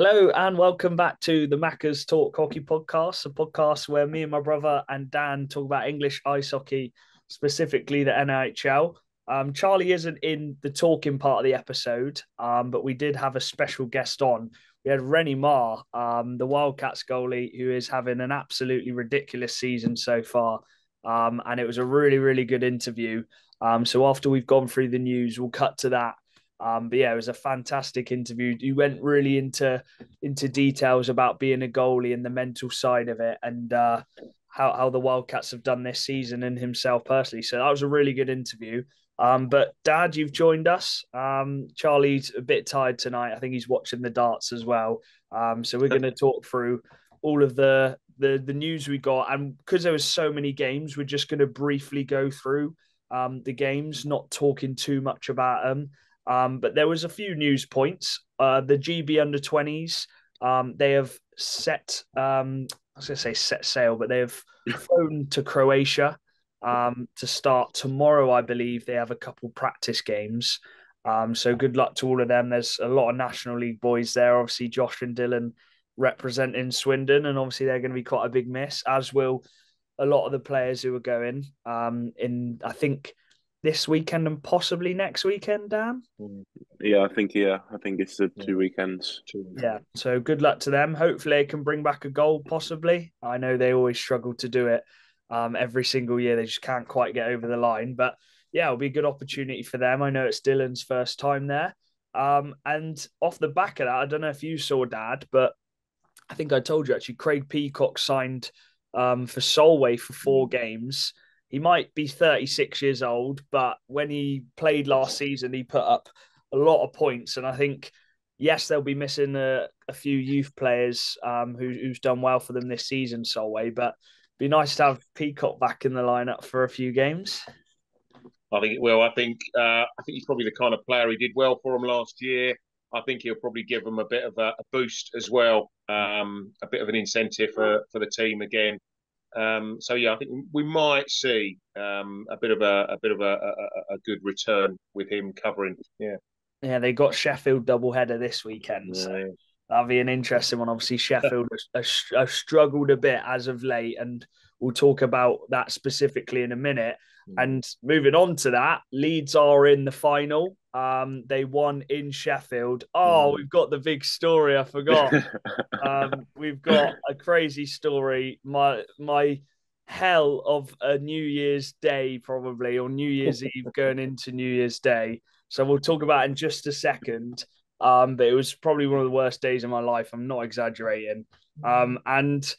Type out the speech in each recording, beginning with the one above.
Hello and welcome back to the Macca's Talk Hockey podcast, a podcast where me and my brother and Dan talk about English ice hockey, specifically the NIHL. Charlie isn't in the talking part of the episode, but we did have a special guest on. We had Renny Marr, the Wildcats goalie, who is having an absolutely ridiculous season so far. And it was a really, really good interview. So after we've gone through the news, we'll cut to that. But yeah, it was a fantastic interview. You went really into details about being a goalie and the mental side of it, and how the Wildcats have done this season and himself personally. So that was a really good interview. But Dad, you've joined us. Charlie's a bit tired tonight. I think he's watching the darts as well. So we're going to talk through all of the news we got, and because there was so many games, we're just going to briefly go through the games, not talking too much about them. But there was a few news points. The GB under 20s, they have I was going to say set sail, but they have flown to Croatia to start tomorrow, I believe. They have a couple practice games. So good luck to all of them. There's a lot of National League boys there. Obviously, Josh and Dylan representing Swindon, and obviously they're going to be quite a big miss, as will a lot of the players who are going I think this weekend and possibly next weekend, Dan. Yeah, I think it's the 2 weekends. Yeah, so good luck to them. Hopefully, they can bring back a goal. Possibly, I know they always struggle to do it every single year. They just can't quite get over the line. But yeah, it'll be a good opportunity for them. I know it's Dylan's first time there. And off the back of that, I don't know if you saw, Dad, but I think I told you actually, Craig Peacock signed for Solway for 4 games. He might be 36 years old, but when he played last season, he put up a lot of points. And I think, yes, they'll be missing a few youth players who's done well for them this season, Solway, but it'd be nice to have Peacock back in the lineup for a few games. I think it will. I think he's probably the kind of player. He did well for him last year. I think he'll probably give them a bit of a boost as well, a bit of an incentive for the team again. So yeah, I think we might see a good return with him covering. Yeah, Yeah, they got Sheffield doubleheader this weekend, so yeah. that'll be an interesting one. Obviously, Sheffield have struggled a bit as of late, and we'll talk about that specifically in a minute. And moving on to that, Leeds are in the final. They won in Sheffield. Oh, we've got the big story. I forgot. We've got a crazy story. My hell of a New Year's Day, probably, or New Year's Eve going into New Year's Day. So we'll talk about it in just a second. But it was probably one of the worst days of my life. I'm not exaggerating. And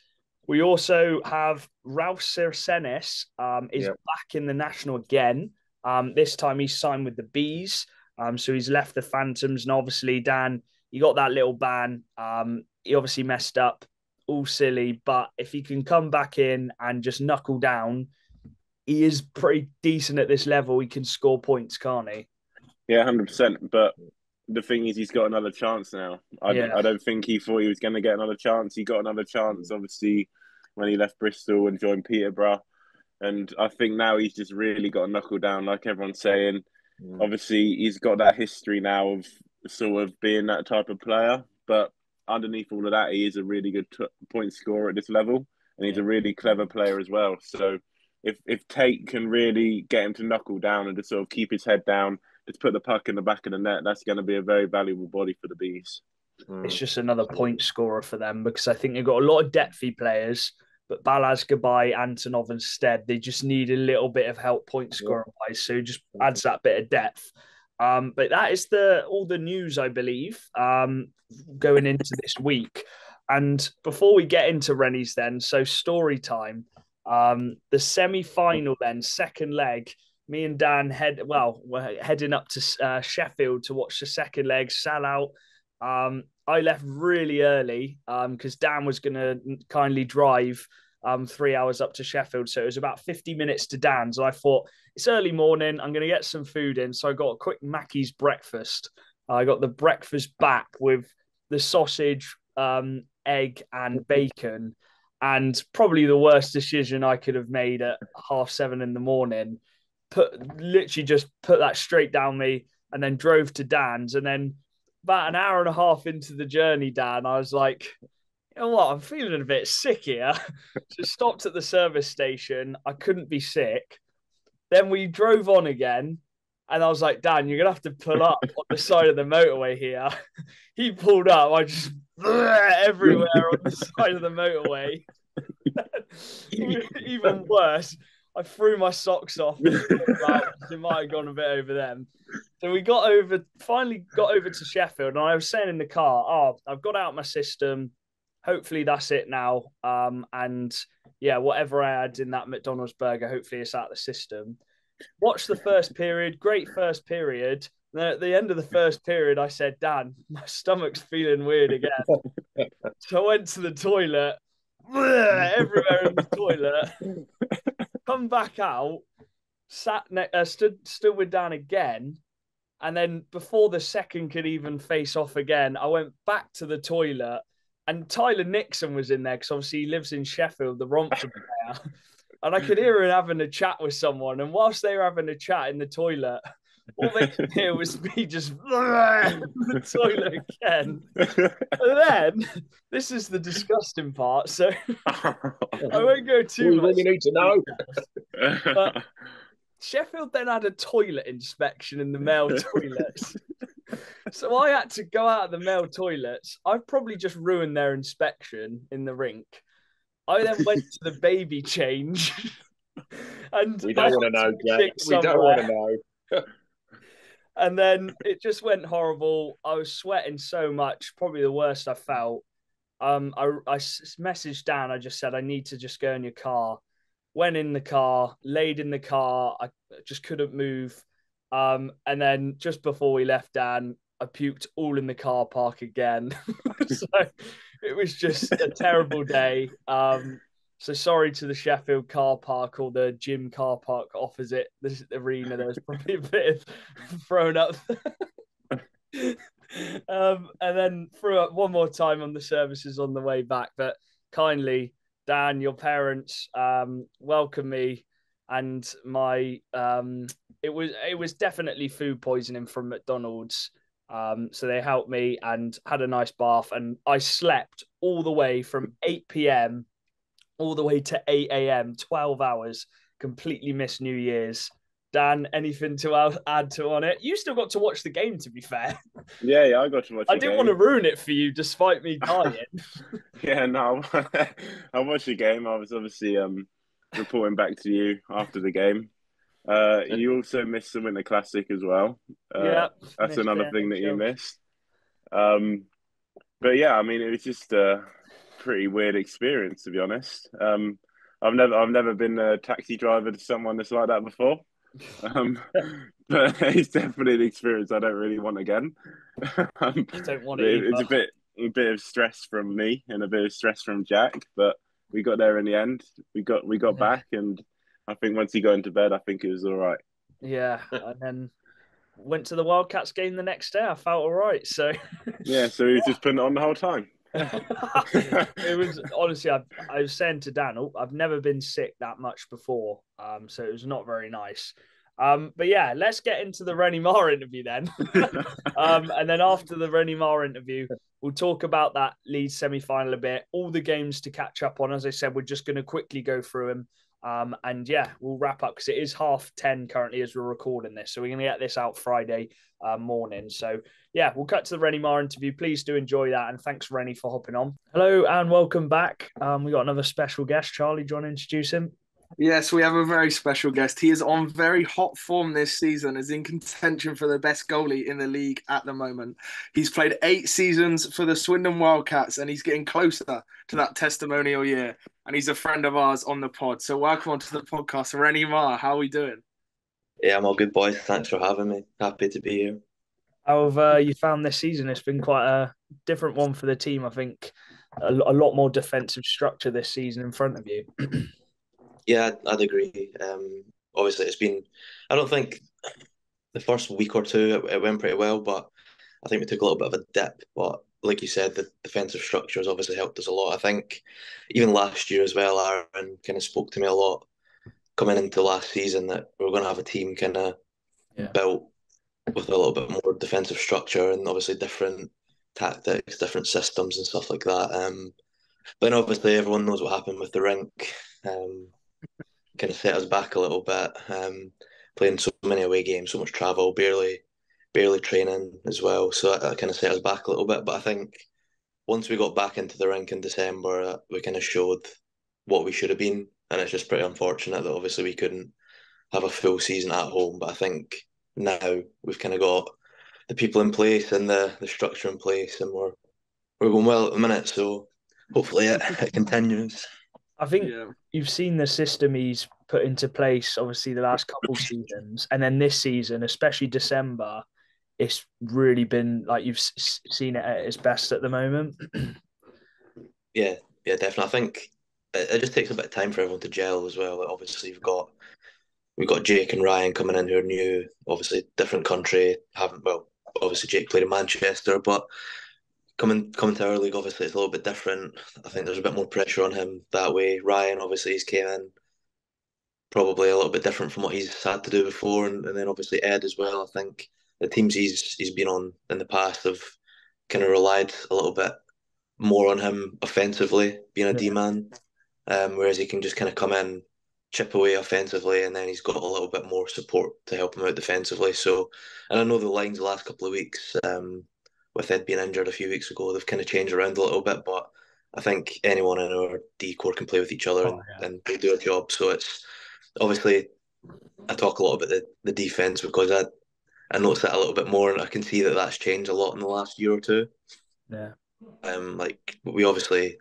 we also have Ralph Sirsenis is Yep. back in the national again. This time he's signed with the Bees. So he's left the Phantoms. And obviously, Dan, you got that little ban. He obviously messed up, all silly. But if he can come back in and just knuckle down, he is pretty decent at this level. He can score points, can't he? Yeah, 100%. But the thing is, he's got another chance now. I Yeah. don't think he thought he was going to get another chance. He got another chance, obviously, when he left Bristol and joined Peterborough. And I think now he's just really got to knuckle down, like everyone's saying. Obviously, he's got that history now of sort of being that type of player. But underneath all of that, he is a really good point scorer at this level. And he's Yeah. a really clever player as well. So if Tate can really get him to knuckle down and just sort of keep his head down, just put the puck in the back of the net, that's going to be a very valuable body for the Bees. It's just another point scorer for them because I think they've got a lot of depthy players, but Balaz, Gabai, Antonov instead, they just need a little bit of help point scorer wise. So it just adds that bit of depth. But that is all the news, I believe, going into this week. And before we get into Rennie's then, so story time. The semi-final then, second leg, me and Dan we're heading up to Sheffield to watch the second leg, sell out. I left really early because Dan was going to kindly drive 3 hours up to Sheffield. So it was about 50 minutes to Dan's. And I thought, it's early morning. I'm going to get some food in. So I got a quick Mackey's breakfast. I got the breakfast back with the sausage, egg, and bacon. And probably the worst decision I could have made at 7:30 in the morning. Literally just put that straight down me and then drove to Dan's. And then about an hour and a half into the journey, Dan, I was like, you know what, I'm feeling a bit sick here. So stopped at the service station. I couldn't be sick. Then we drove on again. And I was like, Dan, you're going to have to pull up on the side of the motorway here. He pulled up. I just everywhere on the side of the motorway. Even worse, I threw my socks off. It might have gone a bit over them. So we finally got over to Sheffield. And I was saying in the car, I've got out my system. Hopefully that's it now. And yeah, whatever I had in that McDonald's burger, hopefully it's out of the system. Watched the first period, great first period. Then at the end of the first period, I said, Dan, my stomach's feeling weird again. So I went to the toilet, everywhere in the toilet, come back out, stood with Dan again. And then before the second could even face off again, I went back to the toilet and Tyler Nixon was in there because obviously he lives in Sheffield, the Romford player. And I could hear him having a chat with someone. And whilst they were having a chat in the toilet, all they could hear was me just in the toilet again. And then, this is the disgusting part. So I won't go too much. We need to know. But Sheffield then had a toilet inspection in the male toilets. So I had to go out of the male toilets. I've probably just ruined their inspection in the rink. I then went to the baby change. And we don't want to know, Jack. We don't want to know. And then it just went horrible. I was sweating so much, probably the worst I felt. I messaged Dan. I just said, I need to just go in your car. Went in the car, laid in the car. I just couldn't move. And then just before we left, Dan, I puked all in the car park again. So it was just a terrible day. So sorry to the Sheffield car park or the gym car park opposite this arena. There was probably a bit of thrown up. And then threw up one more time on the services on the way back. But kindly, Dan, your parents welcomed me, and my it was definitely food poisoning from McDonald's. So they helped me and had a nice bath, and I slept all the way from 8 p.m. all the way to 8 a.m., 12 hours, completely missed New Year's. Dan, anything to add to on it? You still got to watch the game, to be fair. Yeah, I got to watch the game. I didn't want to ruin it for you, despite me dying. Yeah, no, I watched the game. I was obviously reporting back to you after the game. You also missed the Winter Classic as well. Yeah, that's another thing that you missed. But yeah, I mean, it was just a pretty weird experience, to be honest. I've never been a taxi driver to someone that's like that before. But it's definitely an experience I don't really want again. I don't want it. It's a bit of stress from me and a bit of stress from Jack, but we got there in the end. We got back, and I think once he got into bed, I think it was all right. Yeah, and then went to the Wildcats game the next day. I felt all right. So yeah, so he was just putting it on the whole time. It was honestly, I was saying to Dan, I've never been sick that much before, so it was not very nice. But yeah, let's get into the Renny Marr interview then. And then after the Renny Marr interview, we'll talk about that Leeds semi-final a bit, all the games to catch up on. As I said, we're just going to quickly go through them. And yeah, we'll wrap up because it is 10:30 currently as we're recording this. So we're going to get this out Friday morning. So yeah, we'll cut to the Renny Marr interview. Please do enjoy that. And thanks, Renny, for hopping on. Hello and welcome back. We got another special guest. Charlie, do you want to introduce him? Yes, we have a very special guest. He is on very hot form this season, is in contention for the best goalie in the league at the moment. He's played 8 seasons for the Swindon Wildcats, and he's getting closer to that testimonial year. And he's a friend of ours on the pod. So welcome onto the podcast, Renny Marr. How are we doing? Yeah, I'm all good, boys. Thanks for having me. Happy to be here. How have you found this season? It's been quite a different one for the team. I think a lot more defensive structure this season in front of you. Yeah, I'd agree. Obviously, it's been... I don't think the first week or two it went pretty well, but I think we took a little bit of a dip. But like you said, the defensive structure has obviously helped us a lot. I think even last year as well, Aaron kind of spoke to me a lot coming into last season that we were going to have a team kind of built with a little bit more defensive structure and obviously different tactics, different systems and stuff like that. But then obviously everyone knows what happened with the rink. Kind of set us back a little bit. Playing so many away games, so much travel, barely training as well. So that kind of set us back a little bit. But I think once we got back into the rink in December, we kind of showed what we should have been. And it's just pretty unfortunate that obviously we couldn't have a full season at home. But I think now we've kind of got the people in place and the structure in place, and we're going well at the minute. So hopefully it continues. I think you've seen the system he's put into place, obviously, the last couple seasons. And then this season, especially December, it's really been like you've seen it at its best at the moment. Yeah, definitely. I think it just takes a bit of time for everyone to gel as well. Like obviously, we've got Jake and Ryan coming in who are new. Obviously, different country. Haven't well, obviously Jake played in Manchester, but coming to our league, obviously it's a little bit different. I think there's a bit more pressure on him that way. Ryan, obviously, he's came in probably a little bit different from what he's had to do before, and then obviously Ed as well. I think the teams he's been on in the past have kind of relied a little bit more on him offensively, being a D-man, whereas he can just kind of come in, chip away offensively, and then he's got a little bit more support to help him out defensively. So, and I know the lines the last couple of weeks, with Ed being injured a few weeks ago, they've kind of changed around a little bit, but I think anyone in our D core can play with each other and they do a job. So it's obviously I talk a lot about the defense because I notice that a little bit more, and I can see that that's changed a lot in the last year or two. Yeah. Like we obviously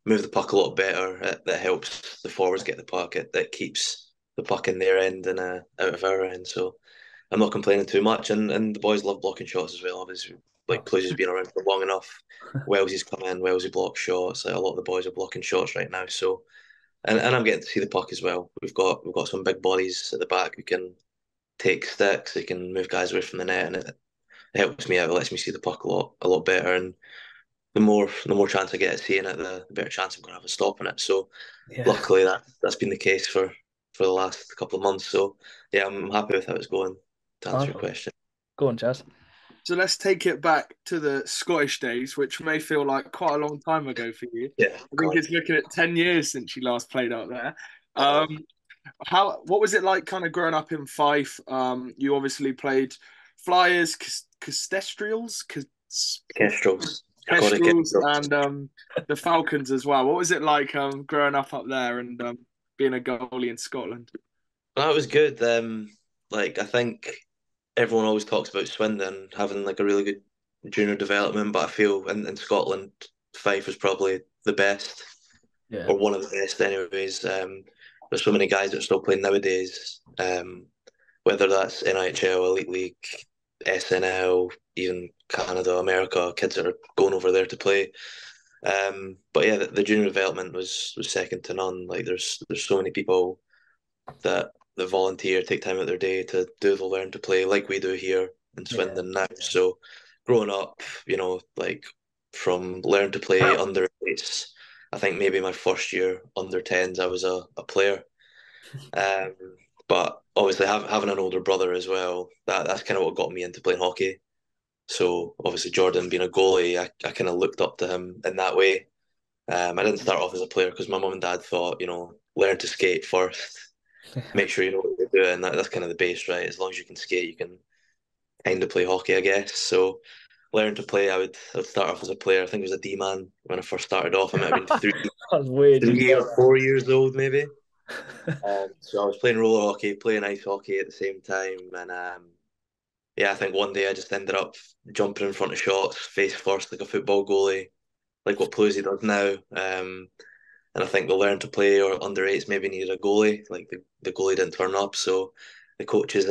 move the puck a lot better. That helps the forwards get the puck. That keeps the puck in their end and out of our end. So I'm not complaining too much. And the boys love blocking shots as well. Obviously, like Cluz's been around for long enough. Wellsy's come in. Wellsy blocks shots. Like a lot of the boys are blocking shots right now. So and I'm getting to see the puck as well. We've got some big bodies at the back who can take sticks. They can move guys away from the net, and it helps me out. It lets me see the puck a lot better. And the more chance I get at seeing it, the better chance I'm going to have of stopping it. So luckily that's been the case for the last couple of months. So yeah, I'm happy with how it's going. To answer your question, go on, Chaz. So let's take it back to the Scottish days, which may feel like quite a long time ago for you. Yeah, I think it's looking at 10 years since you last played out there. What was it like kind of growing up in Fife? You obviously played Flyers, Kestrels, and the Falcons as well. What was it like growing up there and being a goalie in Scotland? Well, that was good. Like I think everyone always talks about Swindon having like a really good junior development, but I feel in Scotland, Fife was probably the best, or one of the best, anyways. There's so many guys that are still playing nowadays, whether that's NIHL, Elite League, SNL, even Canada, America. Kids are going over there to play. But yeah, the junior development was second to none. Like there's so many people that volunteer, take time out of their day to do the learn to play like we do here in Swindon now. So growing up, like from learn to play under 8s, I think maybe my first year under 10s I was a player. But obviously having an older brother as well, that's kind of what got me into playing hockey. So obviously Jordan being a goalie, I kind of looked up to him in that way. I didn't start off as a player because my mum and dad thought, learn to skate first, make sure you know what you're doing. That's kind of the base, right? As long as you can skate, you can kind of play hockey, I guess. So learn to play, I would start off as a player. I think it was a D-man when I first started off. I might have been three or 4 years old, maybe. So I was playing roller hockey, playing ice hockey at the same time, and I think one day I just ended up jumping in front of shots, face first, like a football goalie, like what Plusy does now. And I think the learn to play or under 8s maybe needed a goalie. Like the goalie didn't turn up, so the coaches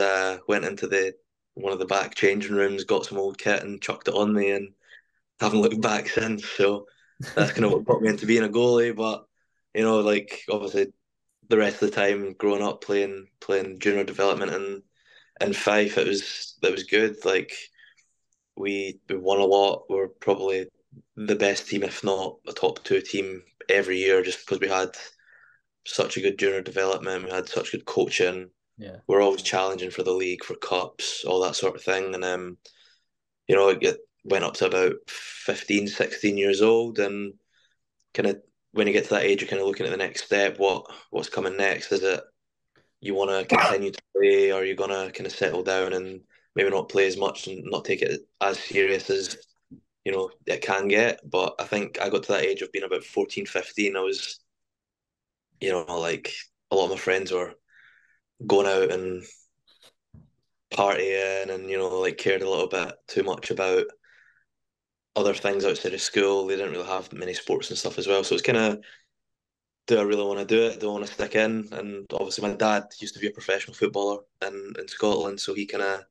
went into one of the back changing rooms, got some old kit, and chucked it on me, and haven't looked back since. So that's kind of what got me into being a goalie. But like obviously the rest of the time growing up playing junior development and Fife, it was good. Like we won a lot. We're probably the best team, if not a top 2 team every year, just because we had such a good junior development. We had such good coaching. Yeah. we're always challenging for the league, for cups, all that sort of thing. And it went up to about 15, 16 years old, and kind of when you get to that age, you're kind of looking at the next step. What's coming next? Is it you want to continue to play, or are you gonna kind of settle down and maybe not play as much and not take it as serious as it can get? But I think I got to that age of being about 14, 15. I was, like a lot of my friends were going out and partying and, like cared a little bit too much about other things outside of school. They didn't really have many sports and stuff as well. So it's kind of, do I really want to do it? Do I want to stick in? And obviously my dad used to be a professional footballer in Scotland. So he kind of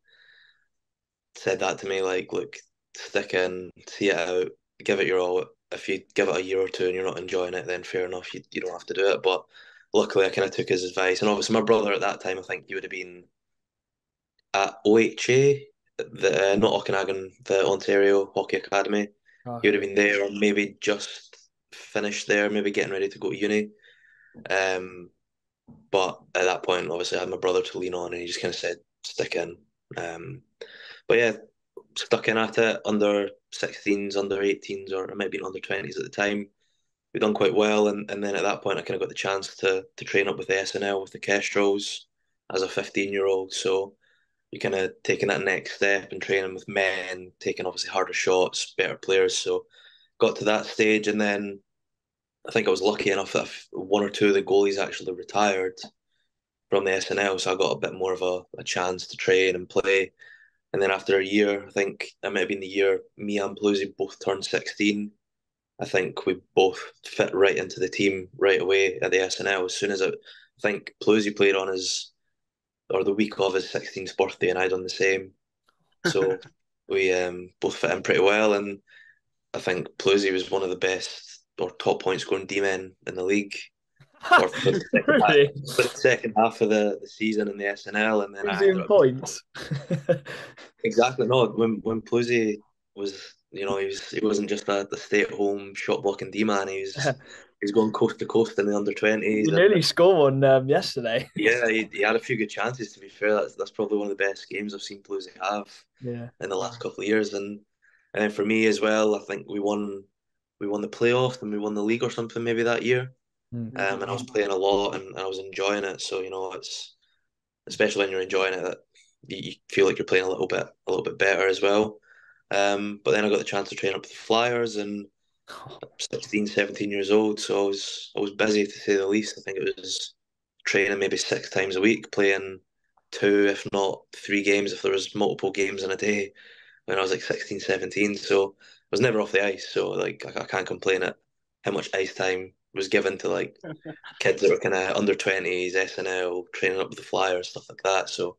said that to me, like, look, stick in, see it out, give it your all. If you give it a year or two and you're not enjoying it, then fair enough, you don't have to do it. But luckily I kind of took his advice. And obviously my brother at that time, I think he would have been at OHA, not Okanagan, the Ontario Hockey Academy. He would have been there, or maybe just finished there, maybe getting ready to go to uni. But at that point, obviously, I had my brother to lean on, and he just kind of said, stick in. But yeah, stuck in at it, under 16s, under 18s, or it might have been under 20s at the time. We done quite well, and then at that point, I kind of got the chance to train up with the SNL, with the Kestrels, as a 15-year-old. So you're kind of taking that next step and training with men, taking obviously harder shots, better players. So got to that stage, and then I think I was lucky enough that one or two of the goalies actually retired from the SNL, so I got a bit more of a chance to train and play. And then after a year, I think it might have been the year me and Bluesy both turned 16. I think we both fit right into the team right away at the SNL. As soon as I think Bluesy played on his, or the week of his 16th birthday, and I done the same. So we both fit in pretty well. And I think Bluesy was one of the best or top point scoring D-men in the league. Or for the Really? for the second half of the season in the SNL, and then He's I ended doing up points. exactly no when Plusy was he wasn't just the stay at home shot blocking D man. He's going coast to coast in the under 20s, You and nearly scored one yesterday. yeah, he had a few good chances. To be fair, that's probably one of the best games I've seen Plusy have Yeah. in the last couple of years, and then for me as well, I think we won the playoff and we won the league or something maybe that year. And I was playing a lot and I was enjoying it. So it's especially when you're enjoying it that you feel like you're playing a little bit better as well. But then I got the chance to train up with the Flyers, and I'm 16, 17 years old, so I was busy to say the least. I think it was training maybe 6 times a week, playing 2, if not 3 games, if there was multiple games in a day when I was like 16, 17. So I was never off the ice. So like I can't complain at how much ice time was given to like kids that were kind of under 20s, SNL, training up with the Flyers, stuff like that. So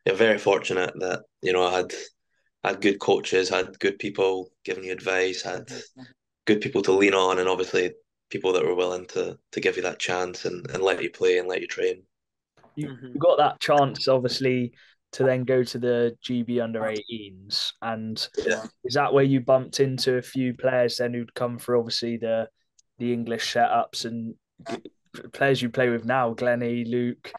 yeah, very fortunate that I had good coaches, had good people giving you advice, had good people to lean on, and obviously people that were willing to give you that chance and let you play and let you train. You got that chance, obviously, to then go to the GB under 18s. And Yeah. is that where you bumped into a few players then who'd come through, obviously, the English setups and players you play with now, Glennie, Luke,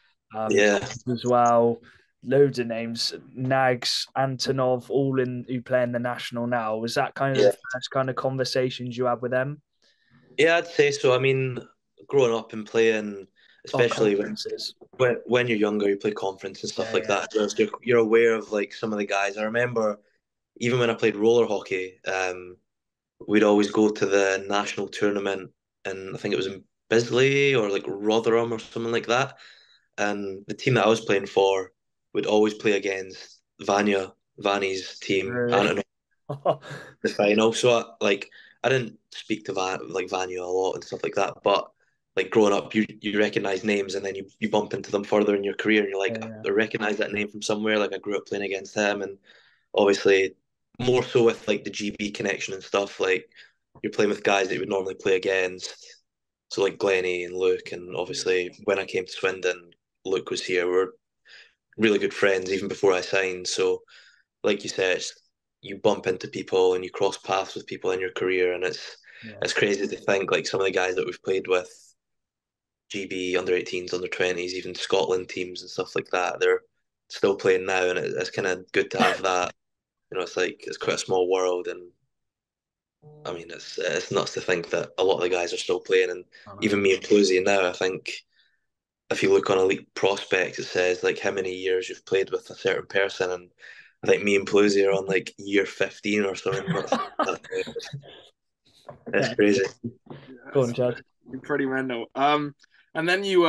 Yeah. as well, loads of names, Nags, Antonov, all who play in the national now. Was that kind of Yeah. the first kind of conversations you had with them? Yeah, I'd say so. I mean, growing up and playing, especially Conferences. when you're younger, you play conference and stuff Yeah, like yeah. that. You're aware of like some of the guys. I remember even when I played roller hockey, we'd always go to the national tournament, and I think it was in Bisley or like Rotherham or something like that. And the team that I was playing for would always play against Vanny's team, Really? and the final. So I didn't speak to Vanya a lot and stuff like that, but like growing up, you recognize names, and then you bump into them further in your career, and you're like, Yeah. I recognize that name from somewhere. Like I grew up playing against him, and obviously more so with like the GB connection and stuff. Like you're playing with guys that you would normally play against. So like Glennie and Luke, and obviously when I came to Swindon, Luke was here. We're really good friends even before I signed. So like you said, you bump into people and you cross paths with people in your career, and it's crazy to think like some of the guys that we've played with GB under-18s, under-20s, even Scotland teams and stuff like that. They're still playing now, and it's kind of good to have that. It's like it's quite a small world, and I mean it's nuts to think that a lot of the guys are still playing, and even me and Plusy now. I think if you look on Elite Prospects, it says like how many years you've played with a certain person, and I think me and Plusy are on like year 15 or something. That's crazy. Go on, Chad. Pretty mental. And then you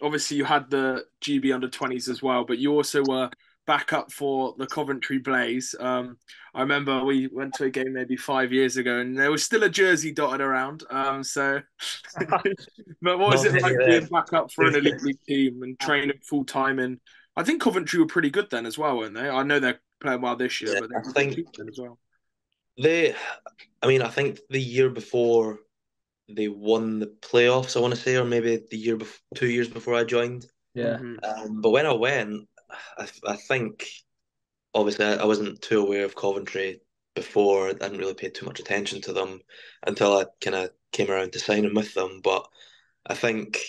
obviously you had the GB under-20s as well, but you also were back up for the Coventry Blaze. I remember we went to a game maybe 5 years ago, and there was still a jersey dotted around. But what was it like being back up for an elite league team and training full time? And I think Coventry were pretty good then as well, weren't they? I know they're playing well this year, but I think good as well. I think the year before they won the playoffs, I want to say, or maybe the year before, 2 years before I joined. Yeah. But when I went, I think obviously I wasn't too aware of Coventry before. I didn't really pay too much attention to them until I kind of came around to signing with them. But I think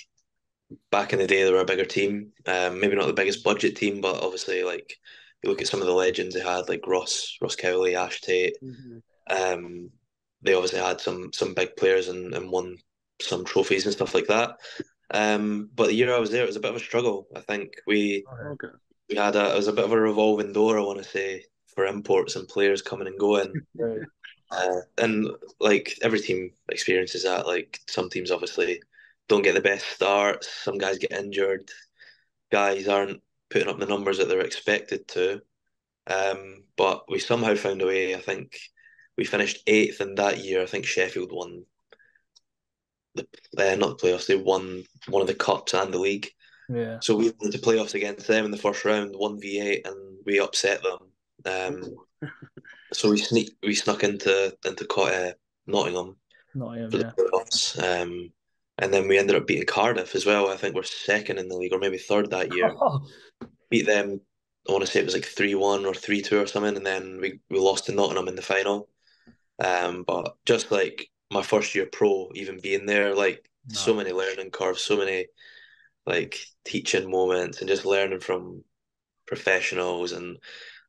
back in the day they were a bigger team. Maybe not the biggest budget team, but obviously like you look at some of the legends they had, like Ross Cowley, Ash Tate. They obviously had some big players and won some trophies and stuff like that. But the year I was there, it was a bit of a struggle. I think we had it was a bit of a revolving door, I want to say, for imports and players coming and going. And like every team experiences that. Like some teams obviously don't get the best starts. Some guys get injured. Guys aren't putting up the numbers that they're expected to. But we somehow found a way. I think we finished 8th in that year. I think Sheffield won not the playoffs. They won one of the cups and the league. Yeah. So we went to playoffs against them in the first round, 1v8, and we upset them. So we snuck into Nottingham for the playoffs. And then we ended up beating Cardiff as well. I think we're second in the league, or maybe third that year. Beat them. I want to say it was like 3-1 or 3-2 or something, and then we lost to Nottingham in the final. But just like my first year pro, even being there, like so many learning curves, so many like teaching moments, and just learning from professionals. And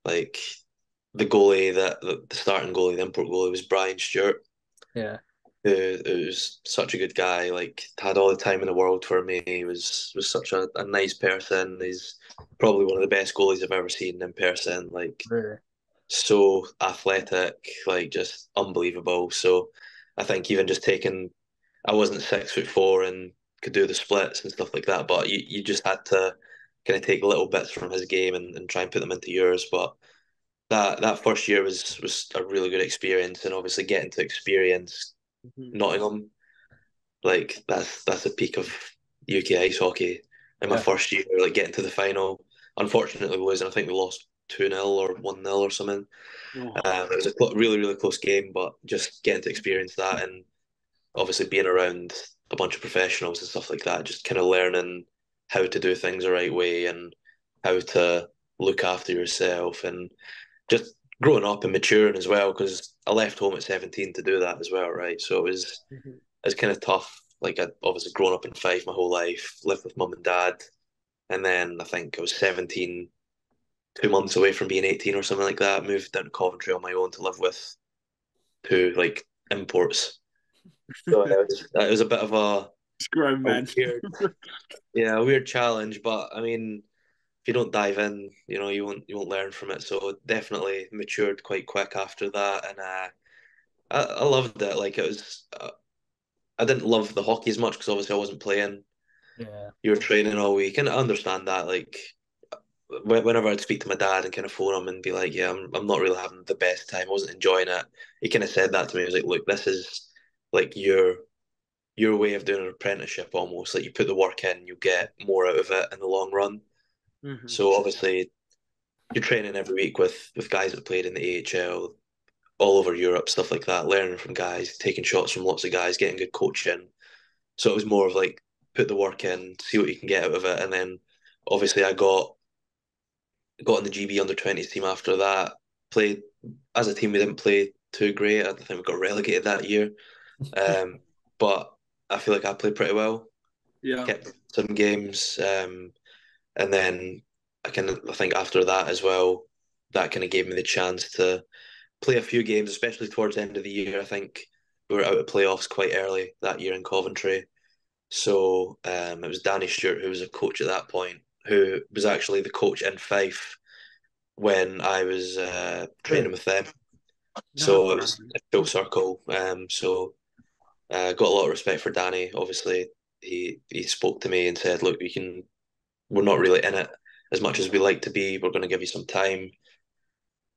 like the goalie, the starting goalie, the import goalie was Brian Stewart. Yeah. Who was such a good guy, like had all the time in the world for me. He was such a nice person. He's probably one of the best goalies I've ever seen in person. Like so athletic, like just unbelievable. So I think even just I wasn't 6'4" and could do the splits and stuff like that, but you just had to kind of take little bits from his game and try and put them into yours. But that first year was a really good experience, and obviously getting to experience Nottingham, like that's a peak of UK ice hockey. In my first year, like getting to the final, unfortunately losing. I think we lost 2-0 or 1-0 or something. It was a really close game, but just getting to experience that, and obviously being around a bunch of professionals and stuff like that, just kind of learning how to do things the right way and how to look after yourself, and just growing up and maturing as well, because I left home at 17 to do that as well, right? So it's kind of tough. Like I'd obviously grown up in Fife my whole life, lived with mum and dad, and then I think I was 17, 2 months away from being 18 or something like that, moved down to Coventry on my own to live with two like imports. So it was a bit of a grown man. a weird challenge, but I mean, if you don't dive in, you won't learn from it. So definitely matured quite quick after that, and I loved it. Like it was, I didn't love the hockey as much because obviously I wasn't playing. Yeah, you were training all week, and I understand that. Like whenever I'd speak to my dad and kind of phone him and be like, "Yeah, I'm not really having the best time. I wasn't enjoying it." He kind of said that to me. He was like, "Look, this is like your way of doing an apprenticeship almost. Like you put the work in, you get more out of it in the long run." So obviously you're training every week with guys that played in the AHL all over Europe, stuff like that, learning from guys, taking shots from lots of guys, getting good coaching. So it was more of like put the work in, see what you can get out of it. And then obviously I got in the GB under-20s team after that. Played as a team, we didn't play too great. I think we got relegated that year. But I feel like I played pretty well. kept some games, and then I think after that as well, that kind of gave me the chance to play a few games, especially towards the end of the year. I think we were out of playoffs quite early that year in Coventry. So it was Danny Stewart, who was a coach at that point, who was actually the coach in Fife when I was training with them. So it was a full circle. Got a lot of respect for Danny. Obviously, he spoke to me and said, "Look, we're not really in it as much as we like to be. We're going to give you some time,"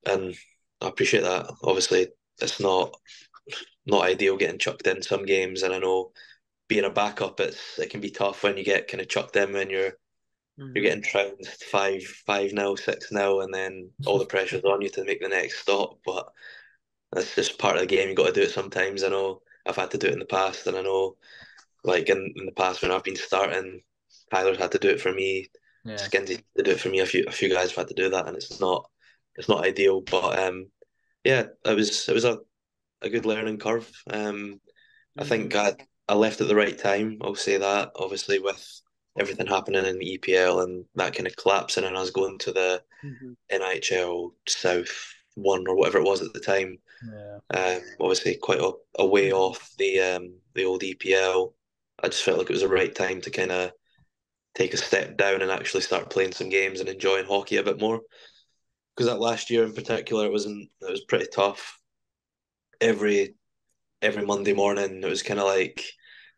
and I appreciate that. Obviously, it's not ideal getting chucked in some games, and I know being a backup, it can be tough when you get kind of chucked in when you're getting trounced 5-0, 6-0, and then all the pressure's on you to make the next stop. But that's just part of the game. You got to do it sometimes. I know I've had to do it in the past, and I know, like in the past when I've been starting, Tyler's had to do it for me. Skinsy had to do it for me. A few guys have had to do that, and it's not ideal. But yeah, it was a good learning curve. I think I left at the right time. I'll say that. Obviously, with everything happening in the EPL and that kind of collapsing, and us going to the NIHL South One or whatever it was at the time. Obviously, quite a way off the old EPL. I just felt like it was the right time to kind of take a step down and actually start playing some games and enjoying hockey a bit more. Because that last year in particular, it was pretty tough. Every Monday morning, it was kind of like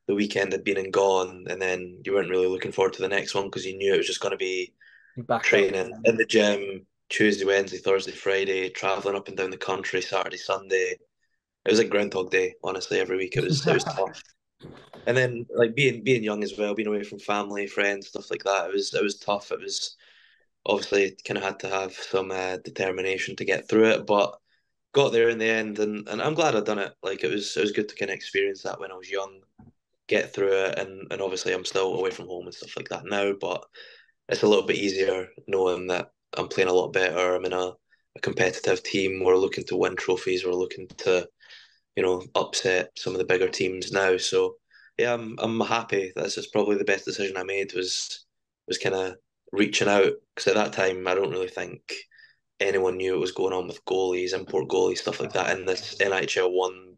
the weekend had been and gone, and then you weren't really looking forward to the next one because you knew it was just going to be training in the gym Tuesday, Wednesday, Thursday, Friday, traveling up and down the country Saturday, Sunday. It was like Groundhog Day, honestly. Every week it was tough. And then like being young as well, being away from family, friends, stuff like that. It was tough. It was obviously kind of had to have some determination to get through it, but got there in the end, and I'm glad I'd done it. Like it was good to kind of experience that when I was young, get through it, and obviously I'm still away from home and stuff like that now, but it's a little bit easier knowing that I'm playing a lot better. I'm in a competitive team. We're looking to win trophies. We're looking to, upset some of the bigger teams now. So yeah, I'm happy. This is probably the best decision I made was kind of reaching out, because at that time I don't really think anyone knew what was going on with goalies, import goalies, stuff like that in this NIHL One,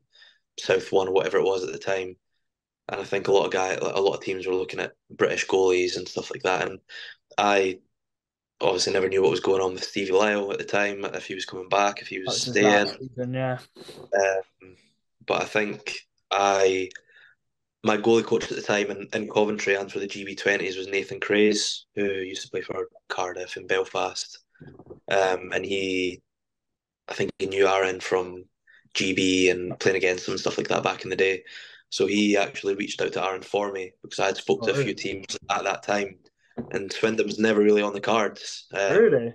South One, whatever it was at the time. And I think a lot of teams were looking at British goalies and stuff like that. And I obviously never knew what was going on with Stevie Lyle at the time, if he was coming back, if he was staying. Season, but I think my goalie coach at the time in Coventry and for the GB20s was Nathan Craze, who used to play for Cardiff and Belfast. And I think he knew Aaron from GB and playing against him and stuff like that back in the day. So he actually reached out to Aaron for me because I had spoke to a few teams at that time, and Swindon was never really on the cards. Really?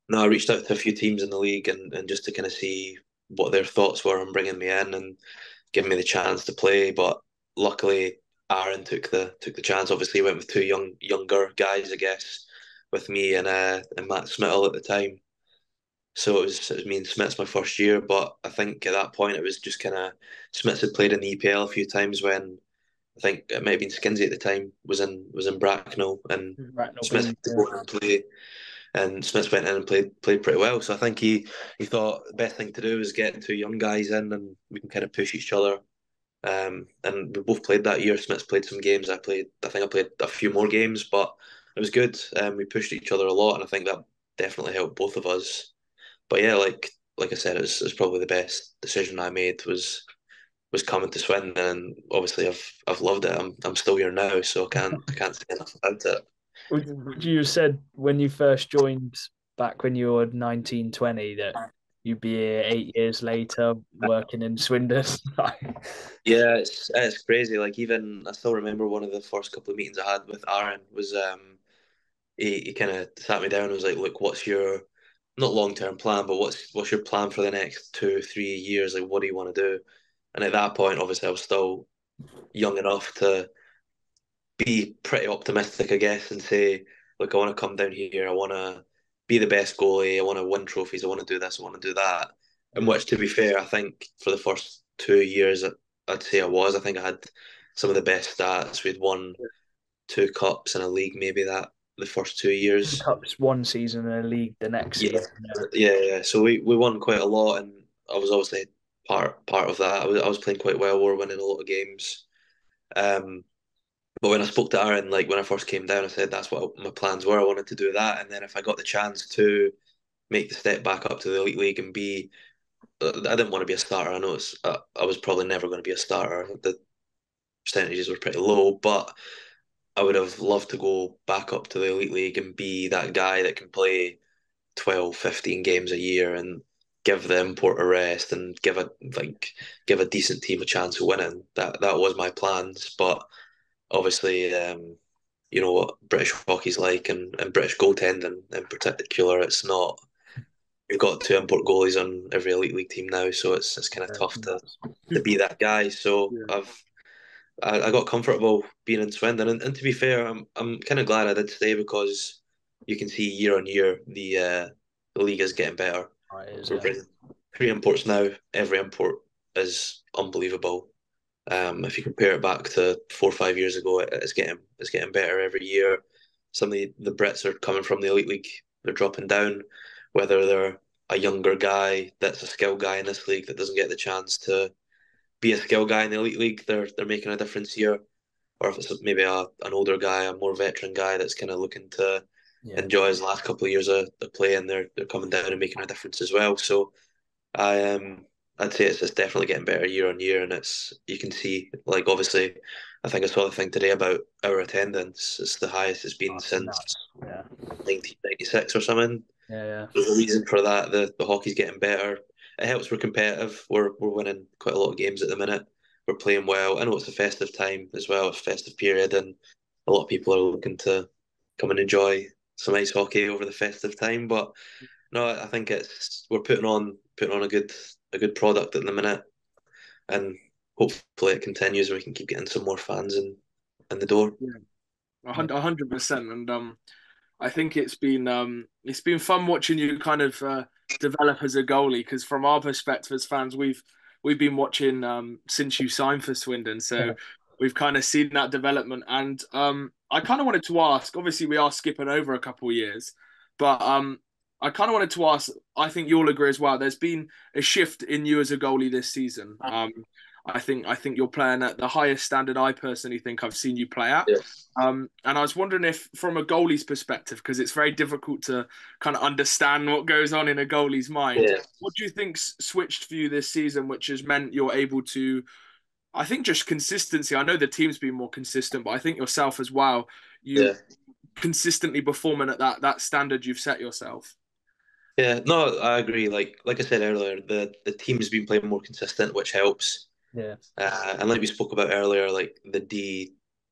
No, I reached out to a few teams in the league and just to kind of see what their thoughts were on bringing me in and giving me the chance to play. But luckily, Aaron took the chance. Obviously, he went with two younger guys, I guess, with me and Matt Smittle at the time. So it was me and Smith's my first year, but I think at that point it was just kind of Smith's had played in the EPL a few times when I think it might have been Skinsy at the time was in Bracknell, and Smith had to go in and play, and Smith went in and played pretty well. So I think he thought the best thing to do was get two young guys in and we can kind of push each other. And we both played that year. Smith's played some games. I think I played a few more games, but it was good. We pushed each other a lot, and I think that definitely helped both of us. But yeah, like I said, it was probably the best decision I made was coming to Swindon, and obviously I've loved it. I'm still here now, so I can't say enough about it. You said when you first joined back when you were 19, 20 that you'd be here 8 years later working in Swindon. Yeah, it's crazy. Like even I still remember one of the first couple of meetings I had with Aaron was he kind of sat me down and was like, "Look, what's your not long-term plan, but what's your plan for the next 2 3 years? Like, what do you want to do?" And at that point, obviously, I was still young enough to be pretty optimistic, I guess, and say, "Look, I want to come down here. I want to be the best goalie. I want to win trophies. I want to do this. I want to do that." And which, to be fair, I think for the first 2 years, I'd say I was. I think I had some of the best stats. We'd won 2 cups in a league, maybe that the first 2 years. Cups one season and a league the next season. Yeah. So we won quite a lot, and I was obviously part of that. I was playing quite well. We were winning a lot of games. But when I spoke to Aaron, like when I first came down, I said that's what my plans were. I wanted to do that, and then if I got the chance to make the step back up to the elite league and be, I didn't want to be a starter. I know I was probably never going to be a starter. The percentages were pretty low, but I would have loved to go back up to the elite league and be that guy that can play 12, 15 games a year and give the import a rest and give a decent team a chance of winning. That was my plans, but obviously, you know what British hockey's like, and British goaltending in particular. It's not. We've got 2 import goalies on every elite league team now, so it's kind of tough to be that guy. So I got comfortable being in Swindon, and to be fair, I'm kind of glad I did stay because you can see year on year the league is getting better. We're bringing 3 imports now. Every import is unbelievable. If you compare it back to 4 or 5 years ago, it's getting better every year. Some of the Brits are coming from the elite league. They're dropping down, whether they're a younger guy that's a skill guy in this league that doesn't get the chance to be a skill guy in the elite league. They're making a difference here, or if it's maybe an older guy, a more veteran guy that's kind of looking to enjoy his last couple of years of play, and they're coming down and making a difference as well. So I'd say it's definitely getting better year on year, and you can see, like, obviously, I think I saw the thing today about our attendance. It's the highest it's been since 1996 or something. There's a reason for that. The hockey's getting better. It helps we're competitive. We're winning quite a lot of games at the minute. We're playing well. I know it's a festive time as well, it's a festive period, and a lot of people are looking to come and enjoy some ice hockey over the festive time. But no, I think we're putting on a good product at the minute, and hopefully it continues and we can keep getting some more fans in the door. 100%. And I think it's been fun watching you kind of develop as a goalie, because from our perspective as fans, we've been watching since you signed for Swindon, so we've kind of seen that development. And I kind of wanted to ask. Obviously, we are skipping over a couple of years, but I kind of wanted to ask. I think you'll agree as well. There's been a shift in you as a goalie this season. I think you're playing at the highest standard I personally think I've seen you play at. And I was wondering if, from a goalie's perspective, because it's very difficult to kind of understand what goes on in a goalie's mind, what do you think's switched for you this season, which has meant you're able to, I think, just consistency. I know the team's been more consistent, but I think yourself as well, you consistently performing at that standard you've set yourself. Yeah, no, I agree. Like I said earlier, the team has been playing more consistent, which helps. And like we spoke about earlier, like the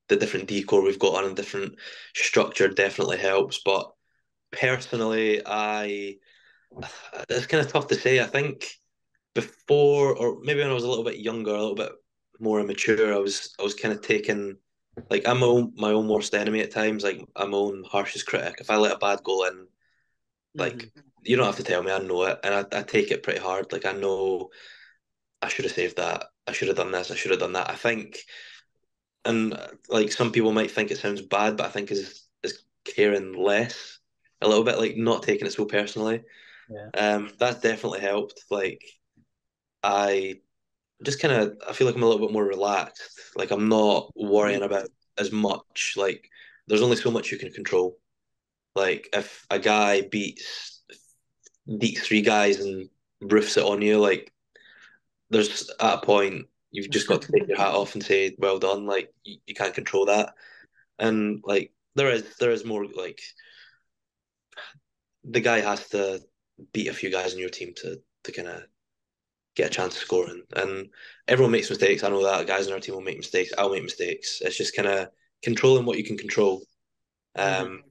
different decor we've got on and different structure definitely helps. But personally, it's kind of tough to say. I think before, or maybe when I was a little bit younger, a little bit more immature, I was kind of taking, like, I'm my own worst enemy at times. Like, I'm my own harshest critic. If I let a bad goal in, like, you don't have to tell me, I know it, and I take it pretty hard. Like, I know I should have saved that. I should have done this. I should have done that. I think, and like some people might think it sounds bad, but I think is caring less a little bit, like not taking it so personally. That definitely helped. Like, I just kind of, I feel like I'm a little bit more relaxed. Like, I'm not worrying about as much. Like, there's only so much you can control. Like, if a guy beats 3 guys and roofs it on you, like, there's at a point you've just got to take your hat off and say, well done. Like, you can't control that. And like, there is more, like, the guy has to beat a few guys on your team to kind of get a chance of scoring. And everyone makes mistakes. I know that guys on our team will make mistakes. I'll make mistakes. It's just kind of controlling what you can control. And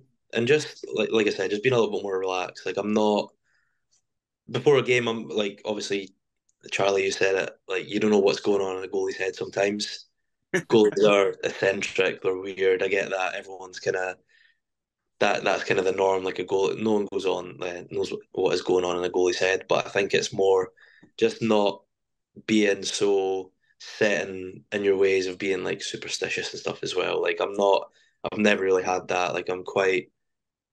just like I said, just being a little bit more relaxed. Like, I'm not, before a game, I'm like, obviously, Charlie, you said it, like, you don't know what's going on in a goalie's head sometimes. Goalies are eccentric, they're weird. I get that. Everyone's kind of that's kind of the norm. Like, a goal, no one goes on knows what is going on in a goalie's head. But I think it's more just not being so set in your ways of being like superstitious and stuff as well. Like I've never really had that. Like I'm quite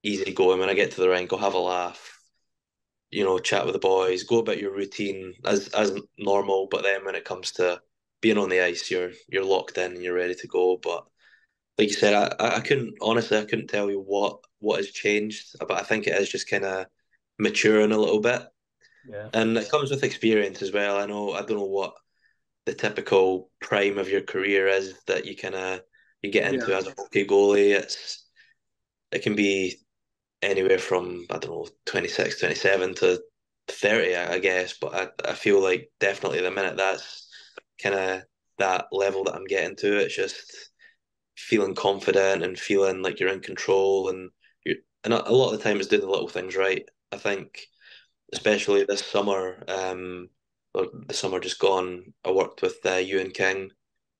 easygoing. When I get to the rink, I'll have a laugh, chat with the boys, go about your routine as normal. But then when it comes to being on the ice, you're locked in and you're ready to go. But like you said, I couldn't tell you what has changed, but I think it is just kind of maturing a little bit, Yeah. and it comes with experience as well. I don't know what the typical prime of your career is that you get into as a hockey goalie. It can be anywhere from, I don't know, 26, 27 to 30, I guess. But I feel like definitely the minute that's kind of that level that I'm getting to, it's just feeling confident and feeling like you're in control, and a lot of the time it's doing the little things right. I think especially this summer, or the summer just gone, I worked with Ewan King,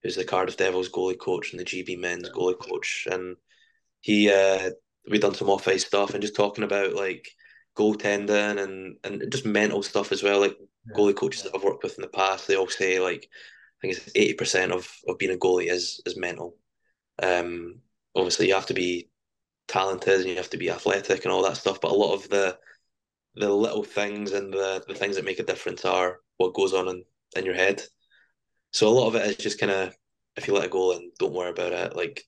who's the Cardiff Devils goalie coach and the GB men's goalie coach, and he we done some off ice stuff and just talking about like goaltending and just mental stuff as well. Like goalie coaches that I've worked with in the past, they all say like I think it's 80% of being a goalie is mental. Um, Obviously, you have to be talented and you have to be athletic and all that stuff, but a lot of the little things and the things that make a difference are what goes on in your head. So a lot of it is just kind of, if you let it go and don't worry about it, like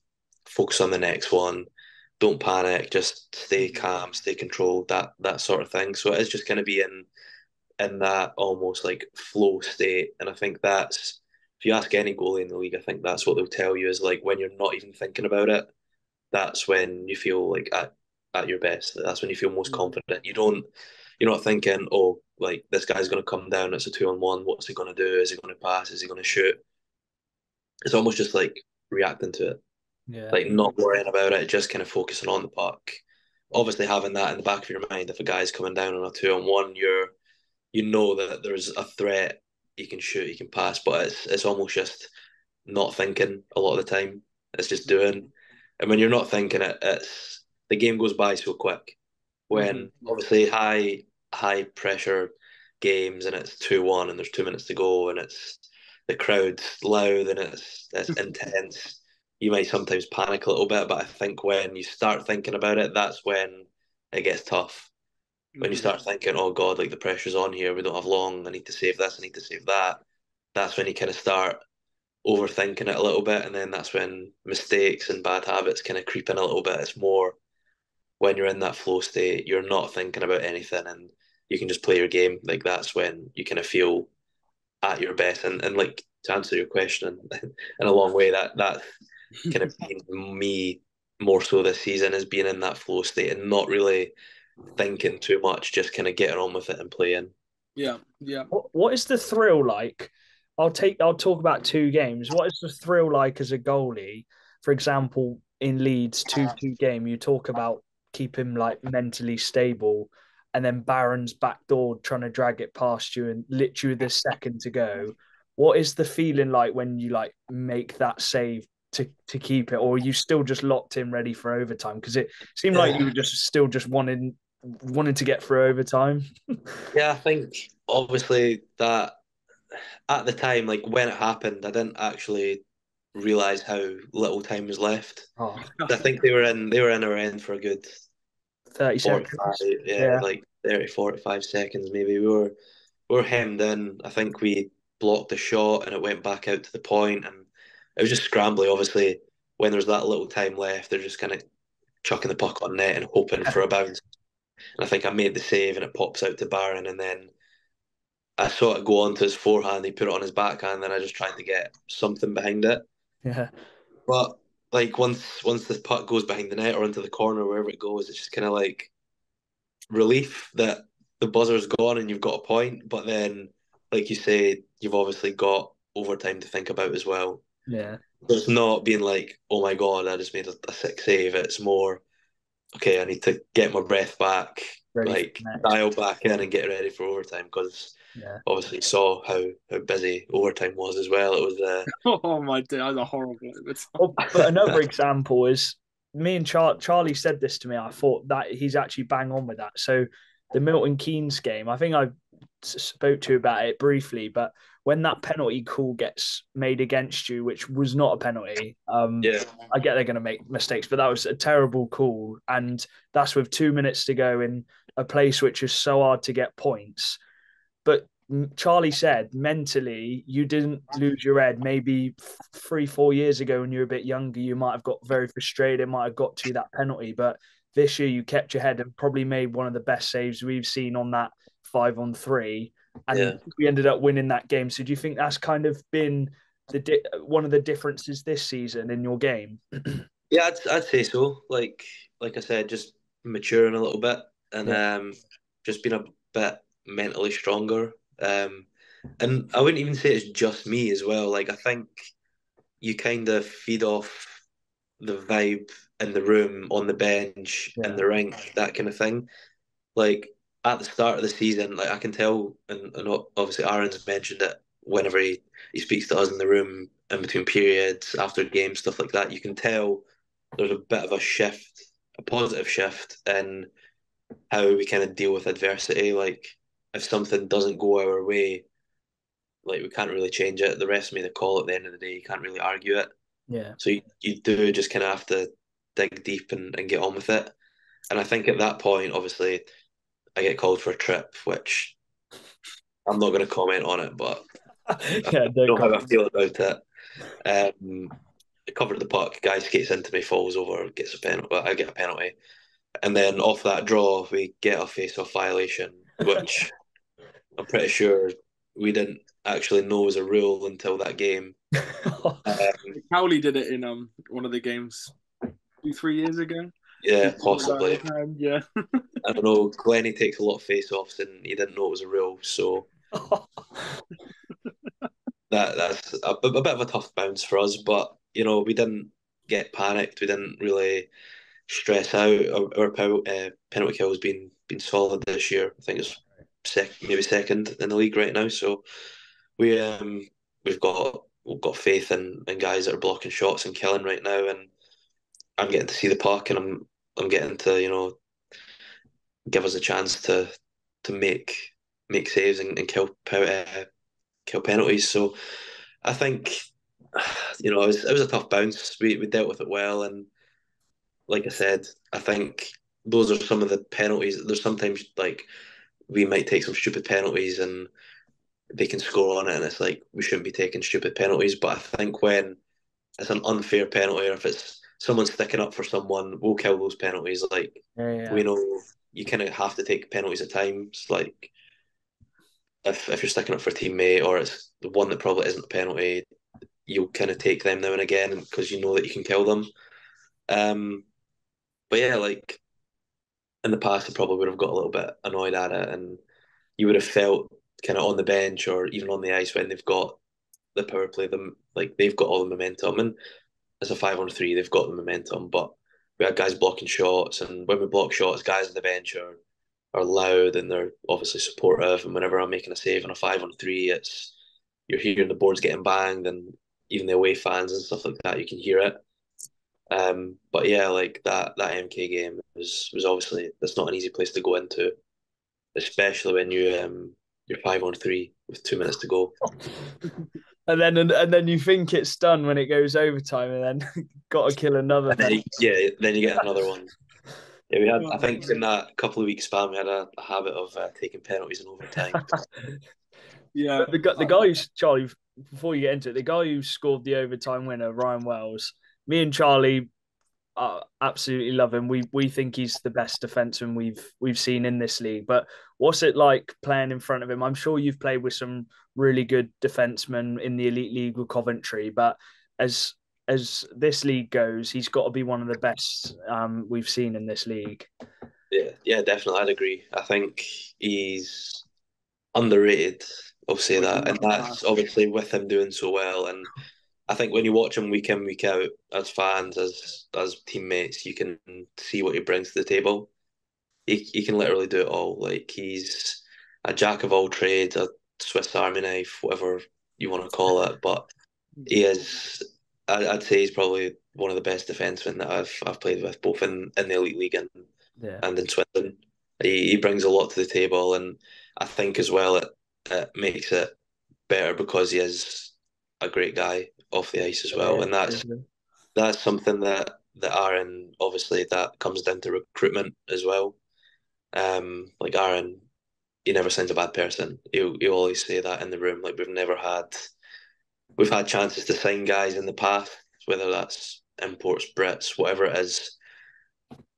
focus on the next one, don't panic, just stay calm, stay controlled, that sort of thing. So it is just kind of be in that almost like flow state, and I think that's, if you ask any goalie in the league, I think that's what they'll tell you is like when you're not even thinking about it, that's when you feel like at your best. That's when you feel most confident. You're not thinking, oh, like this guy's going to come down. It's a 2-on-1. What's he going to do? Is he going to pass? Is he going to shoot? It's almost just like reacting to it, Yeah. like not worrying about it, just kind of focusing on the puck. Obviously, having that in the back of your mind, if a guy's coming down on a 2-on-1, you know that there's a threat. He can shoot, he can pass, but it's almost just not thinking a lot of the time. It's just doing. And when you're not thinking it, it's the game goes by so quick. When obviously high pressure games and it's 2-1 and there's 2 minutes to go and it's the crowd's loud and it's intense, you might sometimes panic a little bit. But I think when you start thinking about it, that's when it gets tough. When you start thinking, oh God, like the pressure's on here, we don't have long, I need to save this, I need to save that. That's when you kind of start overthinking it a little bit, and then that's when mistakes and bad habits kind of creep in a little bit. It's more when you're in that flow state, you're not thinking about anything, and you can just play your game. Like that's when you kind of feel at your best. And like to answer your question in a long way, that kind of been me more so this season, is being in that flow state and not really thinking too much, just kind of getting on with it and playing. Yeah, yeah. What is the thrill like? I'll talk about 2 games. What is the thrill like as a goalie? For example, in Leeds 2-2 game, you talk about keep him like mentally stable, and then Barron's backdoor trying to drag it past you and literally the second to go. What is the feeling like when you like make that save to keep it, or are you still just locked in ready for overtime? Because it seemed like you were just wanting to get through overtime. Yeah, I think obviously that at the time, like when it happened, I didn't actually realize how little time was left. Oh, I think they were in our end for a good 30 45, seconds. yeah, like 30, 45 seconds maybe. We were hemmed in. I think we blocked the shot and it went back out to the point, and it was just scrambly. Obviously, when there's that little time left, they're just kind of chucking the puck on net and hoping for a bounce. And I think I made the save and it pops out to Barron, and then I saw it go onto his forehand. He put it on his backhand, and I just tried to get something behind it. Yeah. But like once the puck goes behind the net or into the corner, wherever it goes, it's just kind of like relief that the buzzer's gone and you've got a point. But then, like you say, you've obviously got overtime to think about as well. Yeah. So it's not being like, oh my God, I just made a sick save. It's more, okay, I need to get my breath back, Ready like for the dial back in and get ready for overtime, because yeah. obviously saw how busy overtime was as well. It was Oh my dear, that was a horrible overtime. Well, but another example is me and Charlie said this to me. I thought that he's actually bang on with that. So the Milton Keynes game, I think I spoke to you about it briefly, but when that penalty call gets made against you, which was not a penalty, Yeah. I get they're going to make mistakes, but that was a terrible call. And that's with 2 minutes to go in a place which is so hard to get points. But Charlie said mentally, you didn't lose your head. Maybe 3-4 years ago when you were a bit younger, you might have got very frustrated, might have got to that penalty. But this year you kept your head and probably made one of the best saves we've seen on that 5-on-3. And we ended up winning that game. So do you think that's kind of been one of the differences this season in your game? Yeah, I'd say so. Like I said, just maturing a little bit and just being a bit mentally stronger. And I wouldn't even say it's just me as well. Like I think you kind of feed off the vibe in the room, on the bench, in the rink, that kind of thing. Like at the start of the season, like I can tell, and obviously Aaron's mentioned it whenever he speaks to us in the room in between periods, after games, stuff like that. You can tell there's a bit of a shift, a positive shift in how we kind of deal with adversity. Like if something doesn't go our way, like we can't really change it. The rest made the call at the end of the day. You can't really argue it. Yeah. So you do just kind of have to dig deep and get on with it. And I think at that point, obviously, I get called for a trip, which I'm not going to comment on it, but I know how I feel about it. I covered the puck, guy skates into me, falls over, gets a penalty. I get a penalty. And then off that draw, we get a face-off violation, which I'm pretty sure we didn't actually know was a rule until that game. Cowley did it in one of the games 2-3 years ago. Yeah, possibly. Yeah. I don't know. Glennie takes a lot of face-offs, and he didn't know it was a rule, so that's a bit of a tough bounce for us. But you know, we didn't get panicked. We didn't really stress out. Our penalty kill has been solid this year. I think it's maybe second in the league right now. So we've got faith in guys that are blocking shots and killing right now, and I'm getting to see the puck, and I'm getting to give us a chance to make saves and kill penalties. So I think it was a tough bounce. We dealt with it well, and like I said, I think those are some of the penalties. There's sometimes like we might take some stupid penalties and they can score on it, and it's like we shouldn't be taking stupid penalties. But I think when it's an unfair penalty, or if it's someone sticking up for someone, we'll kill those penalties. Like we know you kind of have to take penalties at times. Like if you're sticking up for a teammate, or it's the one that probably isn't a penalty, you'll kind of take them now and again because you know that you can kill them. But yeah, like in the past, I probably would have got a little bit annoyed at it, and you would have felt kind of on the bench or even on the ice when they've got the power play, them like they've got all the momentum, and as a 5-on-3, they've got the momentum. But we had guys blocking shots, and when we block shots, guys on the bench are loud and they're obviously supportive. And whenever I'm making a save on a 5-on-3, it's you're hearing the boards getting banged, and even the away fans and stuff like that, you can hear it. But yeah, like that MK game was obviously, that's not an easy place to go into, especially when you're 5-on-3 with 2 minutes to go. And then you think it's done when it goes overtime, and then got to kill another. Then you get another one. Yeah, we had. I think in that couple of weeks span, we had a habit of taking penalties in overtime. Yeah, the guy who's Charlie. Before you get into it, the guy who scored the overtime winner, Ryan Wells. Me and Charlie absolutely love him. We think he's the best defenseman we've seen in this league. But what's it like playing in front of him? I'm sure you've played with some really good defensemen in the elite league with Coventry, but as this league goes, he's got to be one of the best we've seen in this league. Yeah, definitely, I'd agree. I think he's underrated. I'll say that, and that's obviously with him doing so well. And I think when you watch him week in, week out, as fans, as teammates, you can see what he brings to the table. He can literally do it all. Like he's a jack of all trades, a Swiss Army knife, whatever you want to call it. But he is. I'd say he's probably one of the best defensemen that I've played with, both in the elite league and in Swindon. He brings a lot to the table, and I think as well it makes it better because he is a great guy off the ice as well, and that's something that Aaron, obviously that comes down to recruitment as well. Like Aaron, he never sends a bad person. He'll always say that in the room. Like we've had chances to sign guys in the past, whether that's imports, Brits, whatever it is,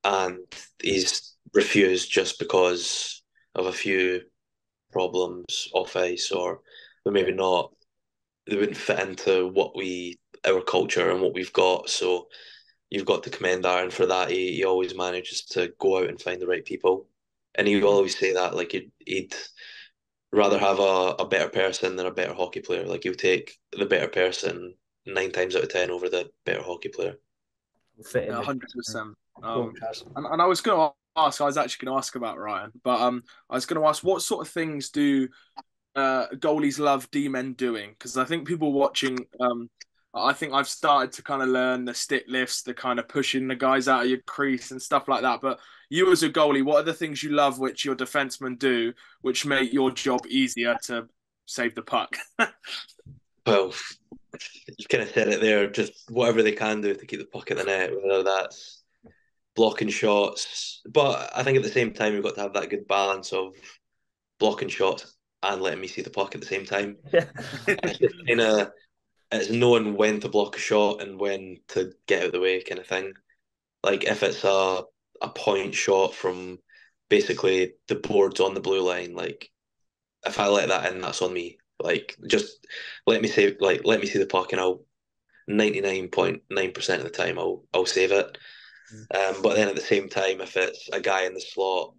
and he's refused just because of a few problems off ice, or maybe not, they wouldn't fit into our culture and what we've got. So you've got to commend Aaron for that. He always manages to go out and find the right people, and he will always say that, like he'd rather have a better person than a better hockey player. Like he'll take the better person 9 times out of 10 over the better hockey player. 100%. And I was going to ask. I was actually going to ask about Ryan, but I was going to ask, what sort of things do goalies love D-men doing? Because I think people watching, I think I've started to kind of learn the stick lifts, the kind of pushing the guys out of your crease and stuff like that. But you as a goalie, what are the things you love which your defensemen do, which make your job easier to save the puck? Well, you kind of said it there, just whatever they can do to keep the puck in the net, whether that's blocking shots. But I think at the same time, you've got to have that good balance of blocking shots and letting me see the puck at the same time. It's just it's knowing when to block a shot and when to get out of the way, kind of thing. Like if it's a point shot from basically the boards on the blue line, like if I let that in, that's on me. Like just let me see the puck, and I'll 99.9% of the time I'll save it. But then at the same time, if it's a guy in the slot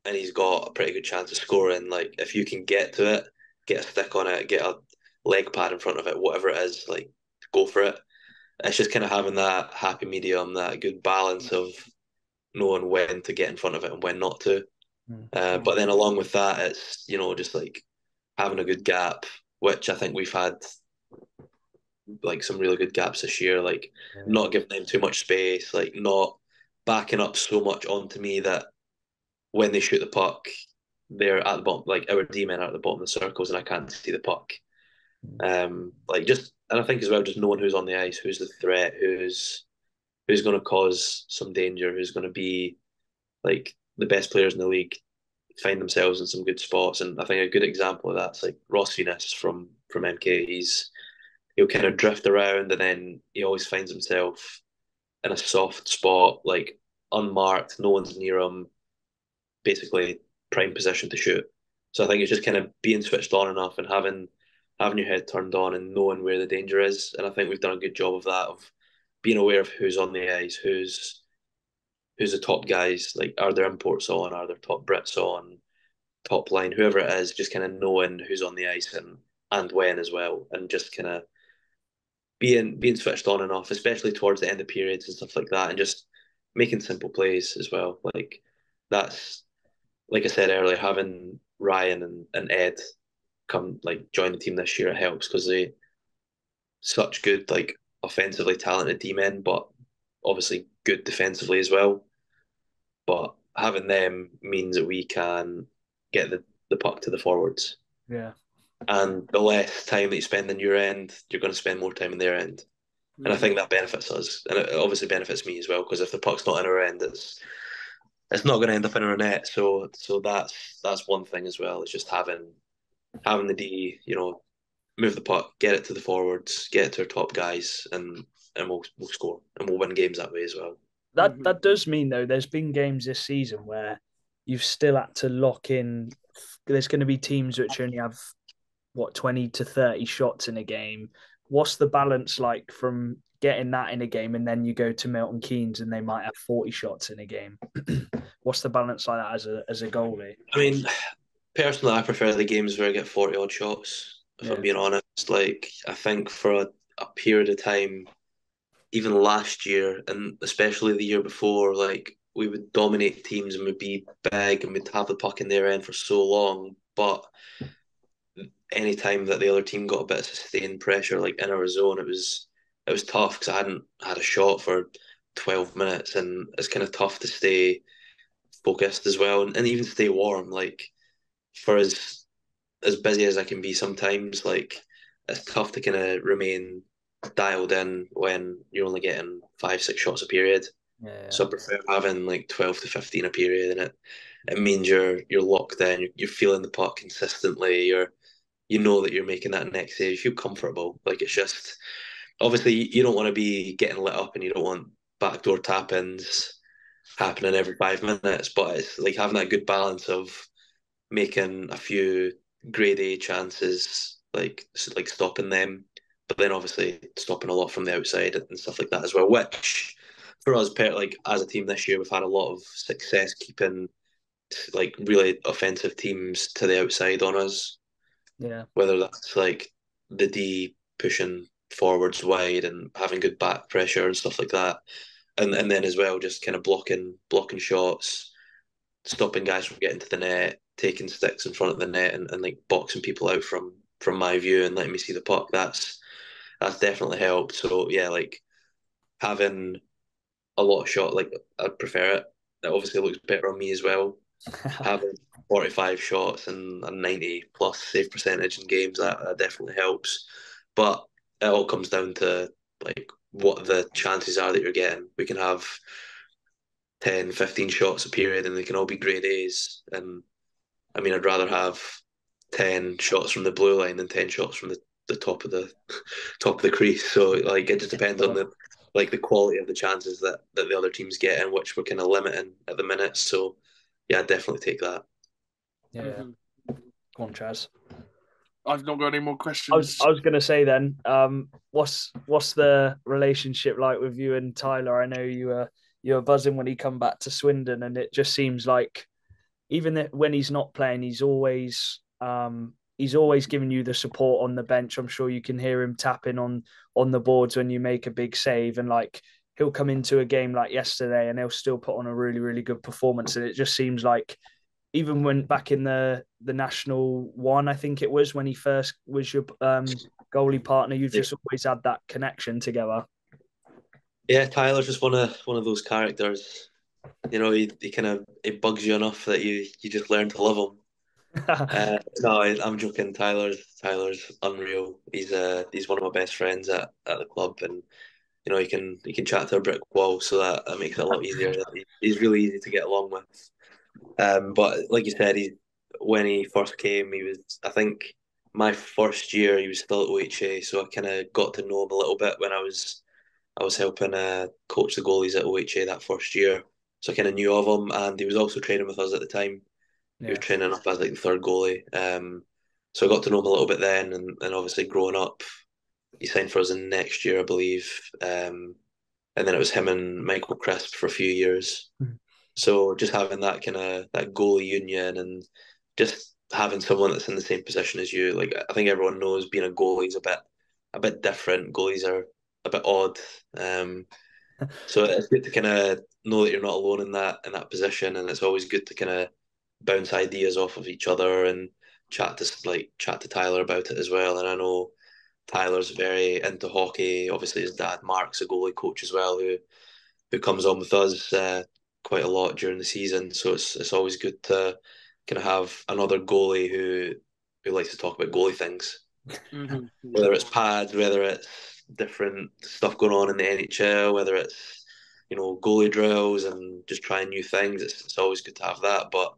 and he's got a pretty good chance of scoring, like if you can get to it, get a stick on it, get a leg pad in front of it, whatever it is, like go for it. It's just kind of having that happy medium, that good balance of knowing when to get in front of it and when not to. But then along with that, it's, just like having a good gap, which I think we've had like some really good gaps this year, like not giving them too much space, like not backing up so much onto me that when they shoot the puck, they're at the bottom, like our D-men are at the bottom of the circles and I can't see the puck. And I think as well, just knowing who's on the ice, who's the threat, who's going to cause some danger, who's going to be like the best players in the league find themselves in some good spots. And I think a good example of that's like Ross Venus from MK. He'll kind of drift around and then he always finds himself in a soft spot, like unmarked, no one's near him, basically prime position to shoot. So I think it's just kind of being switched on enough and having your head turned on and knowing where the danger is. And I think we've done a good job of that, of being aware of who's on the ice, who's the top guys, like are there imports on, are there top Brits on, top line, whoever it is, just kind of knowing who's on the ice and when as well, and just kind of being switched on and off, especially towards the end of periods and stuff like that, and just making simple plays as well. Like that's, like I said earlier, having Ryan and Ed come like join the team this year, it helps because they such good, like offensively talented D-men, but obviously good defensively as well. But having them means that we can get the puck to the forwards. Yeah. And the less time that you spend in your end, you're going to spend more time in their end. And I think that benefits us. And it obviously benefits me as well, because if the puck's not in our end, it's not going to end up in our net. So that's one thing as well. It's just having the D, move the puck, get it to the forwards, get it to our top guys, and we'll score. And we'll win games that way as well. That does mean, though, there's been games this season where you've still had to lock in. There's going to be teams which only have 20 to 30 shots in a game. What's the balance like from getting that in a game and then you go to Milton Keynes and they might have 40 shots in a game? What's the balance like that as a goalie? I mean, personally, I prefer the games where I get 40 odd shots, if I'm being honest. Like, I think for a period of time, even last year and especially the year before, like we would dominate teams and we'd be big and we'd have the puck in their end for so long. But any time that the other team got a bit of sustained pressure, like in our zone, it was tough because I hadn't had a shot for 12 minutes, and it's kind of tough to stay focused as well and even stay warm. Like for as as busy as I can be sometimes, like it's tough to kind of remain dialed in when you're only getting 5, 6 shots a period. Yeah. So I prefer having like 12 to 15 a period, and it means you're locked in. You're feeling the puck consistently. You know that you're making that next save. You feel comfortable. Like it's just obviously you don't want to be getting lit up, and you don't want backdoor tap-ins happening every 5 minutes. But it's like having that good balance of making a few grade A chances, like stopping them, but then obviously stopping a lot from the outside and stuff like that as well. Which for us, like as a team this year, we've had a lot of success keeping like really offensive teams to the outside on us. Yeah. Whether that's like the D pushing forwards wide and having good back pressure and stuff like that, and then as well just kind of blocking shots, stopping guys from getting to the net, taking sticks in front of the net, and like boxing people out from my view and letting me see the puck. That's definitely helped. So yeah, like having a lot of shot, like I prefer it. It obviously looks better on me as well. Having 45 shots and a 90 plus save percentage in games, that definitely helps. But it all comes down to like what the chances are that you're getting. We can have 10, 15 shots a period and they can all be grade A's. And I mean, I'd rather have 10 shots from the blue line than 10 shots from the top of the top of the crease. So like it just depends on the quality of the chances that the other teams get, and which we're kind of limiting at the minute. So yeah, I'd definitely take that. Yeah. Mm-hmm. Go on, Chaz. I've not got any more questions. I was going to say then, what's the relationship like with you and Tyler? I know you were buzzing when he come back to Swindon, and it just seems like even when he's not playing, he's always giving you the support on the bench. I'm sure you can hear him tapping on the boards when you make a big save, and like he'll come into a game like yesterday and he'll still put on a really, really good performance. And it just seems like even when back in the National One, I think it was when he first was your goalie partner, you've just always had that connection together. Yeah, Tyler's just one of those characters. You know, he bugs you enough that you just learn to love him. No, I'm joking. Tyler's unreal. He's one of my best friends at the club, and you know he can chat to a brick wall, so that makes it a lot easier. He's really easy to get along with. But like you said, when he first came, he was, I think, my first year. He was still at OHA, so I kind of got to know him a little bit when I was helping coach the goalies at OHA that first year. So I kind of knew of him, and he was also training with us at the time. Yeah. He was training up as like the third goalie. So I got to know him a little bit then, and obviously growing up, he signed for us in next year, I believe. And then it was him and Michael Crisp for a few years. Mm-hmm. So just having that kind of that goalie union, and just having someone that's in the same position as you, like I think everyone knows being a goalie is a bit different. Goalies are a bit odd. So it's good to kind of know that you're not alone in that position, and it's always good to kind of bounce ideas off of each other and chat to Tyler about it as well. And I know Tyler's very into hockey. Obviously, his dad Mark's a goalie coach as well, who comes on with us quite a lot during the season. So it's always good to kind of have another goalie who likes to talk about goalie things, mm-hmm. Whether it's pads, whether it's different stuff going on in the NHL, whether it's goalie drills and just trying new things. It's always good to have that. But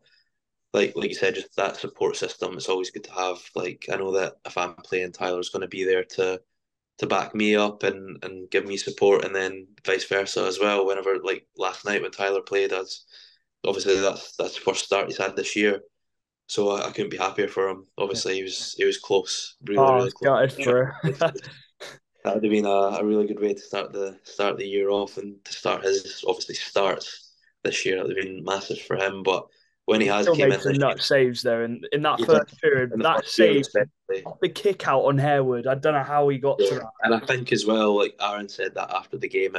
like you said, just that support system. It's always good to have. Like I know that if I'm playing, Tyler's going to be there to back me up and give me support, and then vice versa as well. Whenever, like last night when Tyler played us, obviously that's the first start he's had this year, so I couldn't be happier for him. Obviously he was close, really close. That would have been a really good way to start the year off, and to start his obviously starts this year. That would have been massive for him, but when he has still came made in some nut saves though, and in that first period, that save, the kick out on Harewood, I don't know how he got to that. And I think as well, like Aaron said that after the game,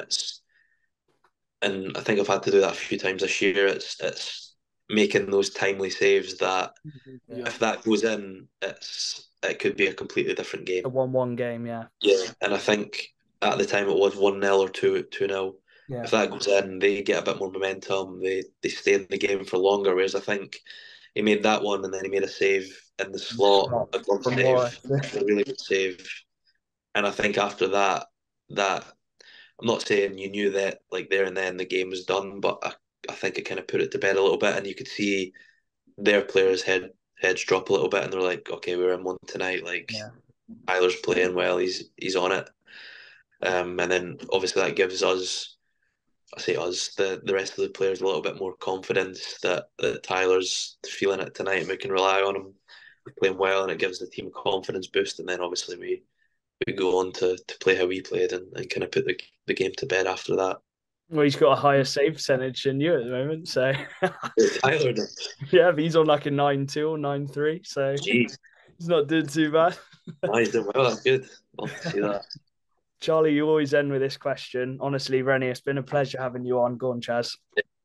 and I think I've had to do that a few times this year. It's making those timely saves that if that goes in, it could be a completely different game. A 1-1 game, yeah. Yeah, and I think at the time it was 1-0 or 2-0. Yeah. If that goes in, they get a bit more momentum. They stay in the game for longer. Whereas I think he made that one, and then he made a save in the slot, a glove From save, Morris. a really good save. And I think after that I'm not saying you knew that like there and then the game was done, but I think it kind of put it to bed a little bit, and you could see their players' heads drop a little bit, and they're like, okay, we're in one tonight. Like Yeah. Tyler's playing well, he's on it. And then obviously that gives us, I say us, the rest of the players a little bit more confidence that Tyler's feeling it tonight, and we can rely on him playing well, and it gives the team a confidence boost. And then obviously we go on to play how we played, and kind of put the game to bed after that. Well, he's got a higher save percentage than you at the moment, so Tyler did. yeah, but he's on like a 9-2 or 9-3, so Jeez. he's not doing too bad. He's doing well. That's good. Love to see that. Charlie, you always end with this question. Honestly, Renny, it's been a pleasure having you on. Go on, Chaz.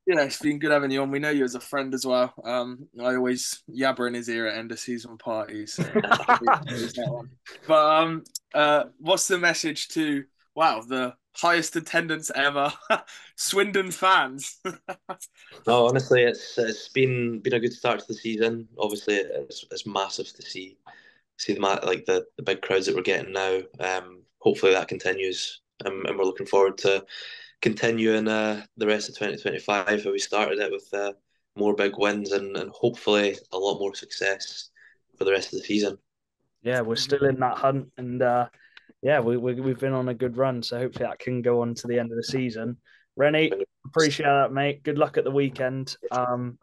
Yeah, it's been good having you on. We know you as a friend as well. I always yabber in his ear at end of season parties. So but what's the message to the highest attendance ever Swindon fans? No, honestly, it's been a good start to the season. Obviously, it's massive to see the big crowds that we're getting now. Hopefully that continues, and we're looking forward to continuing the rest of 2025 how we started it with more big wins and hopefully a lot more success for the rest of the season. Yeah, we're still in that hunt, and we've been on a good run, so hopefully that can go on to the end of the season. Renny, appreciate that, mate. Good luck at the weekend, and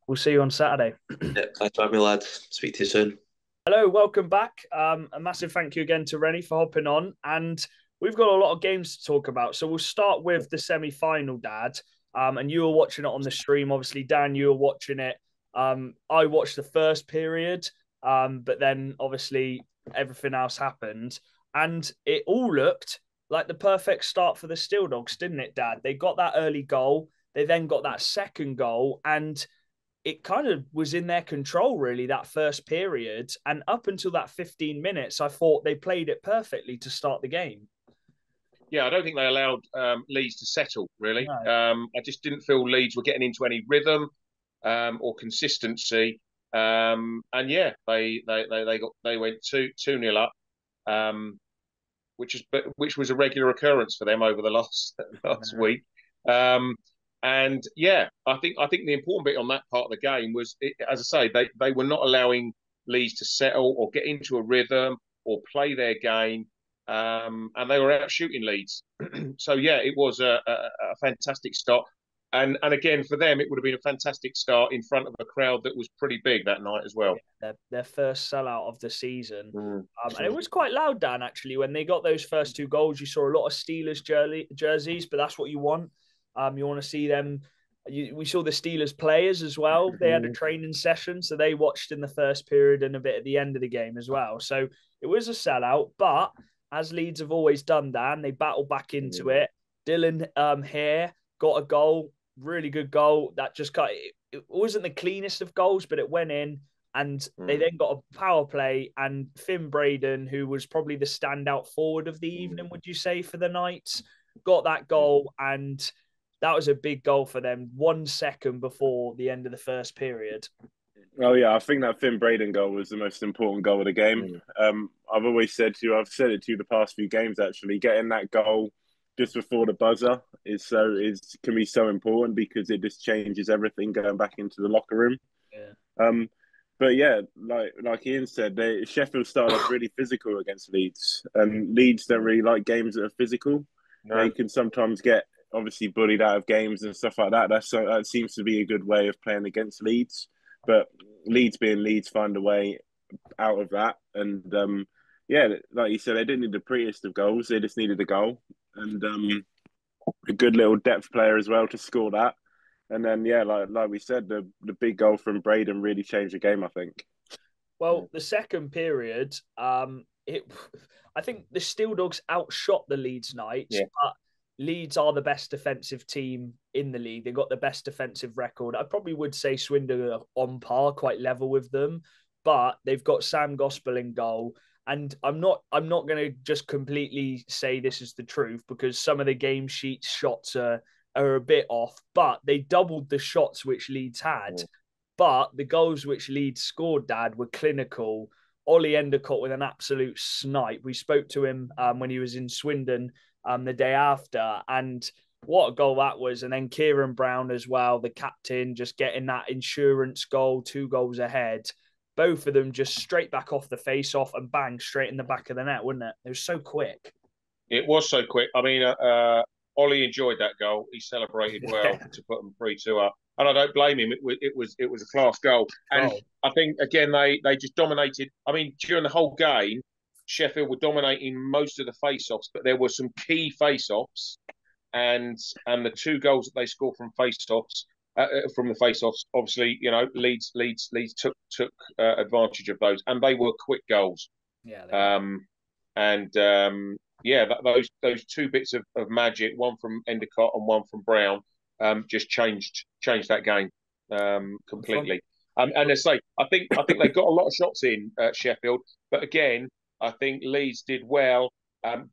we'll see you on Saturday. Yeah, thanks for having me, lads. Speak to you soon. Hello, welcome back. A massive thank you again to Renny for hopping on, and we've got a lot of games to talk about. So we'll start with the semi-final, Dad. And you were watching it on the stream. Obviously, Dan, you were watching it. I watched the first period, but then obviously everything else happened. And it all looked like the perfect start for the Steel Dogs, didn't it, Dad? They got that early goal. They then got that second goal, and it kind of was in their control, really, that first period. And up until that 15 minutes, I thought they played it perfectly to start the game. Yeah, I don't think they allowed Leeds to settle, really. No. I just didn't feel Leeds were getting into any rhythm or consistency. And yeah, they went 2-0 up, which was a regular occurrence for them over the last week. And yeah, I think the important bit on that part of the game was, as I say, they were not allowing Leeds to settle or get into a rhythm or play their game. And they were out shooting Leeds. So yeah, it was a fantastic start. And again, for them, it would have been a fantastic start in front of a crowd that was pretty big that night as well. Yeah, their first sellout of the season. And it was quite loud, Dan, actually. When they got those first two goals, you saw a lot of Steelers jerseys, but that's what you want. You want to see them. We saw the Steelers players as well. They had a training session, so they watched in the first period and a bit at the end of the game as well. So it was a sellout, but as Leeds have always done, Dan, they battled back into it. Dylan here got a goal, really good goal. That just it wasn't the cleanest of goals, but it went in. And they then got a power play, and Finn Braden, who was probably the standout forward of the evening, would you say, for the Knights, got that goal, and that was a big goal for them 1 second before the end of the first period. Oh, yeah, I think that Finn Braden goal was the most important goal of the game. I've always said it to you the past few games, actually, getting that goal just before the buzzer can be so important because it just changes everything going back into the locker room. Yeah. But yeah, like Ian said, Sheffield started off really physical against Leeds, and Leeds don't really like games that are physical. No. They can sometimes get obviously bullied out of games and stuff like that. That seems to be a good way of playing against Leeds. But Leeds being Leeds, find a way out of that. And yeah, like you said, they didn't need the prettiest of goals. They just needed a goal and a good little depth player as well to score that. And then yeah, like we said, the big goal from Braden really changed the game, I think. Well, the second period, I think the Steel Dogs outshot the Leeds Knights, but Leeds are the best defensive team in the league. They've got the best defensive record. I probably would say Swindon are on par, quite level with them, but they've got Sam Gospel in goal. And I'm not going to just completely say this is the truth because some of the game sheet shots are a bit off, but they doubled the shots which Leeds had. But the goals which Leeds scored, Dad, were clinical. Ollie Endicott with an absolute snipe. We spoke to him when he was in Swindon the day after, and what a goal that was. And then Kieran Brown as well, the captain, just getting that insurance goal, 2 goals ahead. Both of them just straight back off the face-off and bang, straight in the back of the net, wasn't it? It was so quick. It was so quick. I mean, Ollie enjoyed that goal. He celebrated well to put them 3-2 up. And I don't blame him. It was a class goal. And I think, again, they just dominated. I mean, during the whole game, Sheffield were dominating most of the face-offs, but there were some key face-offs. And the 2 goals that they scored from face-offs, obviously, Leeds took advantage of those. And they were quick goals. Yeah. Those 2 bits of magic, one from Endicott and one from Brown, just changed that game completely. And I say, I think they got a lot of shots in Sheffield, but again, I think Leeds did well.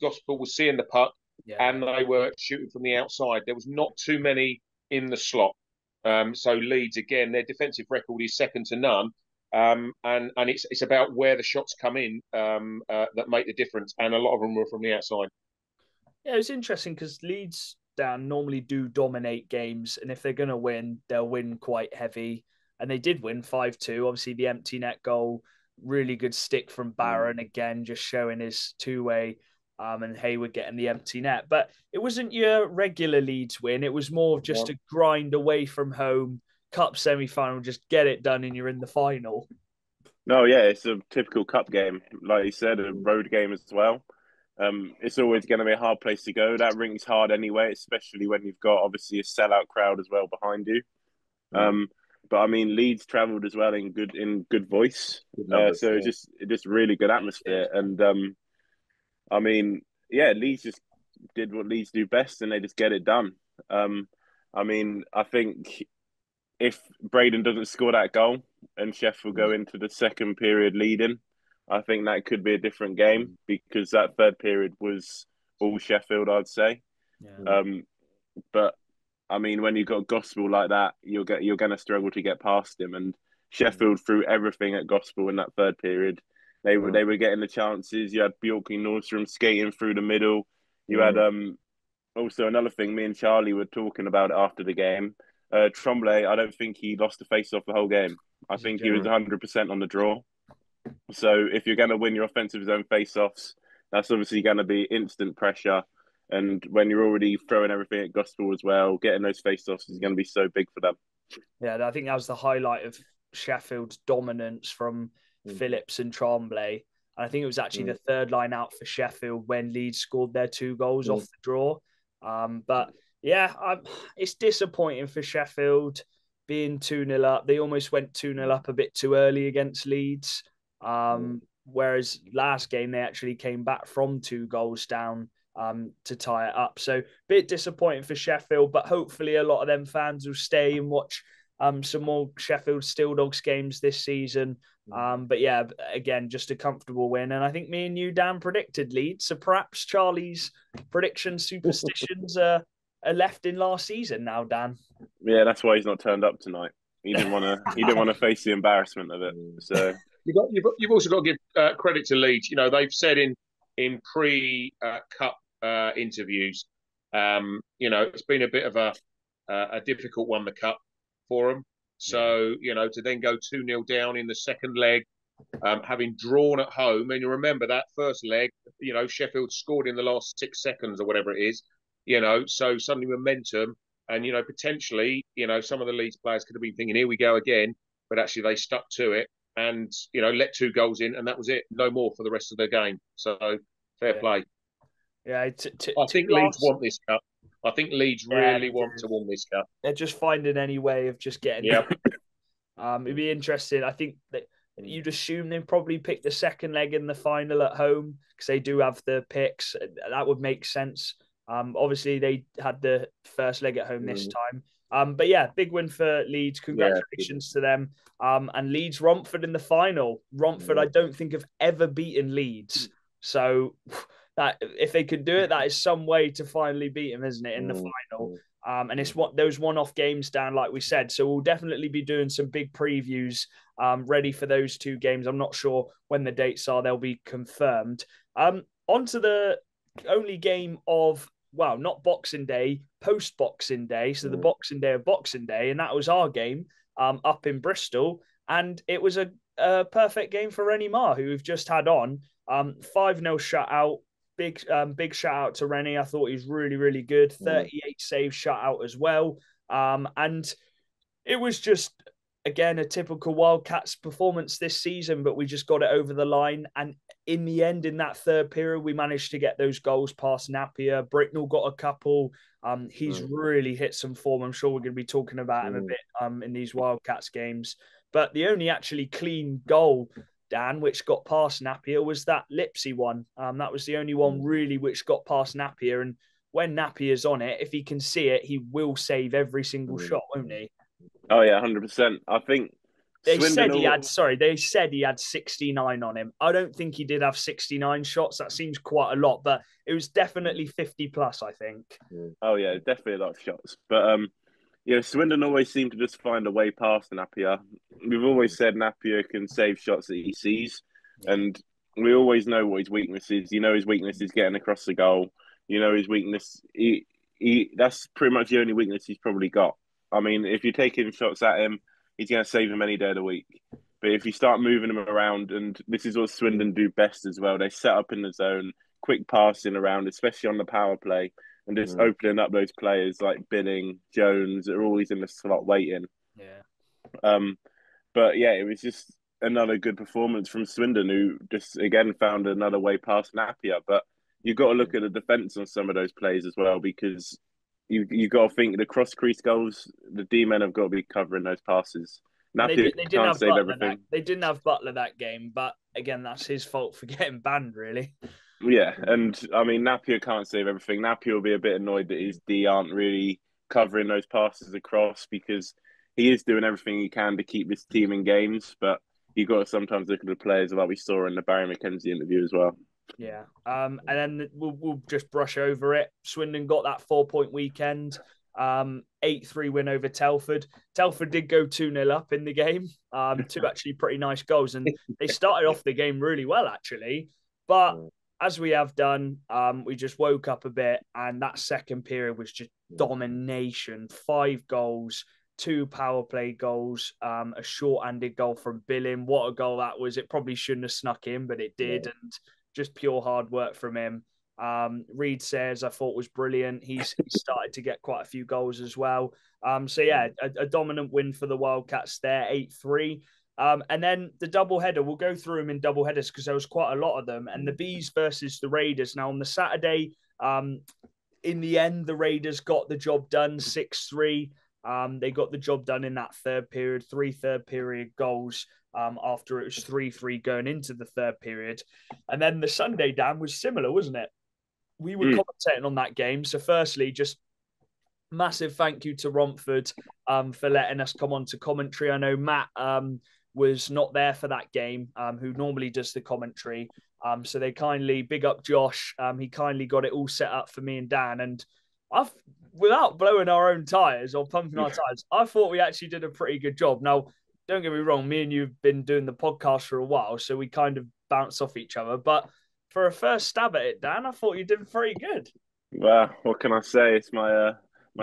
Gospel was seeing the puck, and they were shooting from the outside. There was not too many in the slot. So Leeds, again, their defensive record is second to none. And it's about where the shots come in that make the difference, and a lot of them were from the outside. Yeah, it's interesting because Leeds normally do dominate games, and if they're going to win, they'll win quite heavy. And they did win 5-2. Obviously, the empty net goal, really good stick from Barron again, just showing his 2-way. And Hayward getting the empty net. But it wasn't your regular Leeds win. It was more of just a grind away from home. Cup semi-final, just get it done and you're in the final. No, yeah, it's a typical cup game. Like you said, a road game as well. It's always going to be a hard place to go. That ring's hard anyway, especially when you've got obviously a sellout crowd as well behind you. But I mean, Leeds travelled as well in good voice. So it's just really good atmosphere. And I mean, yeah, Leeds just did what Leeds do best, and they just get it done. I mean, I think if Braden doesn't score that goal and Sheffield go into the second period leading, I think that could be a different game, because that third period was all Sheffield, I'd say. Yeah. But I mean, when you've got Gospel like that, you're going to struggle to get past him. And Sheffield threw everything at Gospel in that third period. They were getting the chances. You had Bjorky Nordstrom skating through the middle. You had also another thing. Me and Charlie were talking about it after the game. Tremblay, I don't think he lost the face-off the whole game. I think he was 100% on the draw. So if you're going to win your offensive zone face-offs, that's obviously going to be instant pressure. And when you're already throwing everything at Gospel as well, getting those face-offs is going to be so big for them. Yeah, I think that was the highlight of Sheffield's dominance from Phillips and Tremblay. And I think it was actually the third line out for Sheffield when Leeds scored their 2 goals off the draw. But yeah, it's disappointing for Sheffield being 2-0 up. They almost went 2-0 up a bit too early against Leeds. Whereas last game, they actually came back from 2 goals down to tie it up. So a bit disappointing for Sheffield, but hopefully a lot of them fans will stay and watch some more Sheffield Steel Dogs games this season. But yeah, again, just a comfortable win. And I think me and you, Dan, predicted Leeds. So perhaps Charlie's prediction superstitions are left in last season now, Dan. Yeah, that's why he's not turned up tonight. He didn't want to. He didn't want to face the embarrassment of it. So you've also got to give credit to Leeds. You know, they've said in pre-cup interviews, you know, it's been a bit of a difficult one, the cup for them. So, you know, to then go 2-0 down in the second leg, having drawn at home, and you remember that first leg, you know, Sheffield scored in the last 6 seconds or whatever it is, you know, so suddenly momentum, and, you know, potentially, you know, some of the Leeds players could have been thinking, here we go again, but actually they stuck to it and, you know, let 2 goals in, and that was it. No more for the rest of the game. So, fair play. Yeah, I think Leeds want this cup. I think Leeds really want to win this cup. They're just finding any way of just getting it. It'd be interesting. I think that you'd assume they'd probably pick the second leg in the final at home because they do have the picks. That would make sense. Obviously, they had the first leg at home this time. But yeah, big win for Leeds. Congratulations to them. And Leeds Romford in the final. Romford, I don't think have ever beaten Leeds. So that if they could do it, that is some way to finally beat them, isn't it, in the final? And it's what those one-off games, Dan, like we said. So we'll definitely be doing some big previews ready for those 2 games. I'm not sure when the dates are; they'll be confirmed. On to the only game of, well, not Boxing Day, post Boxing Day. So the Boxing Day of Boxing Day, and that was our game up in Bristol, and it was a perfect game for Renny Marr, who we've just had on. 5-0 shutout. Big shout out to Renny. I thought he was really, really good. 38 saves shutout as well. And it was just, again, a typical Wildcats performance this season, but we just got it over the line. And in the end, in that third period, we managed to get those goals past Napier. Bricknell got a couple. He's really hit some form. I'm sure we're going to be talking about him a bit in these Wildcats games. But the only actually clean goal, Dan, which got past Napier, was that Lipsy one. That was the only one really which got past Napier. And when Napier's on it, if he can see it, he will save every single shot, won't he? Oh yeah, 100%. I think they said he had 69 on him. I don't think he did have 69 shots. That seems quite a lot, but it was definitely 50 plus, I think. Oh yeah, definitely a lot of shots. But Swindon always seem to just find a way past Napier. We've always said Napier can save shots that he sees, and we always know what his weakness is. You know, his weakness is getting across the goal. You know, his weakness, that's pretty much the only weakness he's probably got. I mean, if you're taking shots at him, he's going to save them any day of the week. But if you start moving him around, and this is what Swindon do best as well, they set up in the zone, quick passing around, especially on the power play, and just opening up those players like Billing, Jones, are always in the slot waiting. Yeah. But yeah, it was just another good performance from Swindon, who just again found another way past Napier. But you've got to look at the defence on some of those plays as well, because you got to think the cross crease goals, the D men have got to be covering those passes. Napier can't save everything. They didn't have Butler that game, but again, that's his fault for getting banned, really. Yeah, and I mean, Napier can't save everything. Napier will be a bit annoyed that his D aren't really covering those passes across, because he is doing everything he can to keep this team in games, but you've got to sometimes look at the players, like we saw in the Barry McKenzie interview as well. Yeah, and then we'll just brush over it. Swindon got that 4-point weekend, 8-3 win over Telford. Telford did go 2-0 up in the game, 2 actually pretty nice goals, and they started off the game really well, actually. But as we have done, we just woke up a bit, and that second period was just domination. 5 goals, 2 power play goals, a short-handed goal from Billing. What a goal that was. It probably shouldn't have snuck in, but it did, and just pure hard work from him. Reed Sayers, I thought, was brilliant. He started to get quite a few goals as well. So yeah, a dominant win for the Wildcats there, 8-3. And then the doubleheader, we'll go through them in double headers because there was quite a lot of them. And the Bees versus the Raiders. Now on the Saturday, in the end, the Raiders got the job done, 6-3. They got the job done in that third period, 3 third period goals. After it was 3-3 going into the third period. And then the Sunday, Dan, was similar, wasn't it? We were commentating on that game. So firstly, just massive thank you to Romford for letting us come on to commentary. I know Matt was not there for that game, who normally does the commentary. So they kindly, big up Josh, he kindly got it all set up for me and Dan. And without blowing our own tyres or pumping our tyres, I thought we actually did a pretty good job. Now, don't get me wrong, me and you have been doing the podcast for a while, so we kind of bounce off each other. But for a first stab at it, Dan, I thought you did pretty good. Well, what can I say? It's my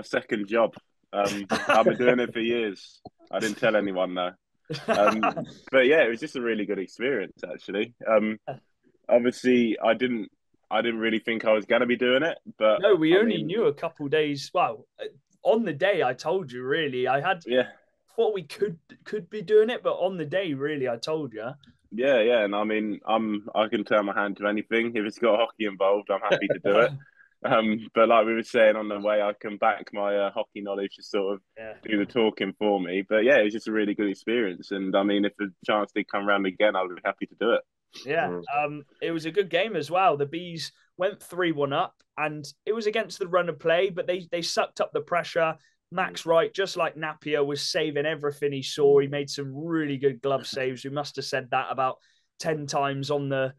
second job. I've been doing it for years. I didn't tell anyone though. But yeah, it was just a really good experience, actually. Obviously, I didn't really think I was going to be doing it, but no, we only knew a couple of days. Well, on the day, I told you. Really, I had thought we could be doing it, but on the day, really, I told you. Yeah, and I mean, I can turn my hand to anything. If it's got hockey involved, I'm happy to do it. But like we were saying on the way, I can back my hockey knowledge to sort of do the talking for me. But yeah, it was just a really good experience. And I mean, if the chance did come around again, I would be happy to do it. Yeah, it was a good game as well. The Bees went 3-1 up, and it was against the run of play, but they sucked up the pressure. Max Wright, just like Napier, was saving everything he saw. He made some really good glove saves. We must have said that about 10 times on the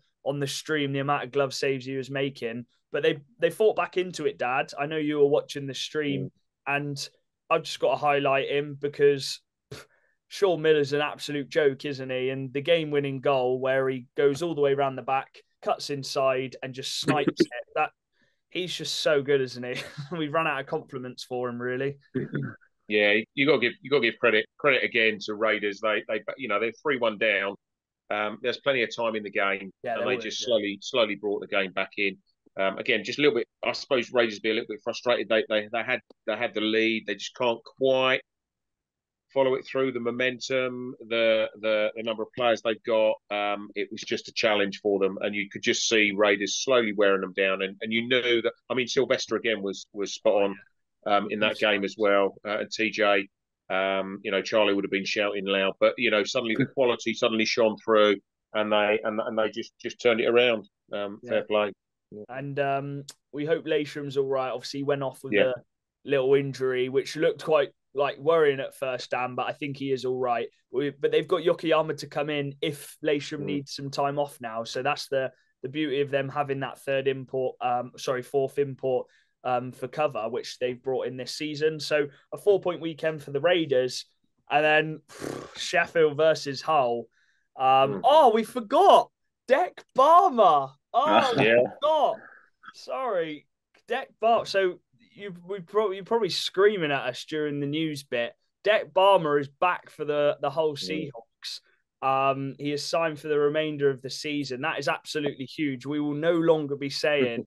stream, the amount of glove saves he was making. But they fought back into it, Dad. I know you were watching the stream. And I've just got to highlight him because Sean Miller's an absolute joke, isn't he? And the game-winning goal where he goes all the way around the back, cuts inside, and just snipes it. He's just so good, isn't he? We've run out of compliments for him, really. Yeah, you got to give credit again to Raiders. They're 3-1 down. There's plenty of time in the game, and they just slowly brought the game back in. Again, just a little bit. I suppose Raiders be a little bit frustrated. They had the lead. They just can't quite follow it through. The momentum, the number of players they've got. It was just a challenge for them, and you could just see Raiders slowly wearing them down. And you knew that. I mean, Sylvester again was spot on in that game as well, and TJ. Charlie would have been shouting loud, but suddenly the quality suddenly shone through, and they just turned it around. Fair play. And we hope Leisham's all right. Obviously, he went off with a little injury, which looked quite worrying at first, Dan, but I think he is all right. But they've got Yokoyama to come in if Leisham needs some time off now. So that's the beauty of them having that fourth import for cover, which they've brought in this season. So a 4-point weekend for the Raiders, and then Sheffield versus Hull. Oh, we forgot Deck Barmer. Oh, we forgot. Sorry, Deck Barmer. So you're probably screaming at us during the news bit. Deck Barmer is back for the Hull Seahawks. He is signed for the remainder of the season. That is absolutely huge. We will no longer be saying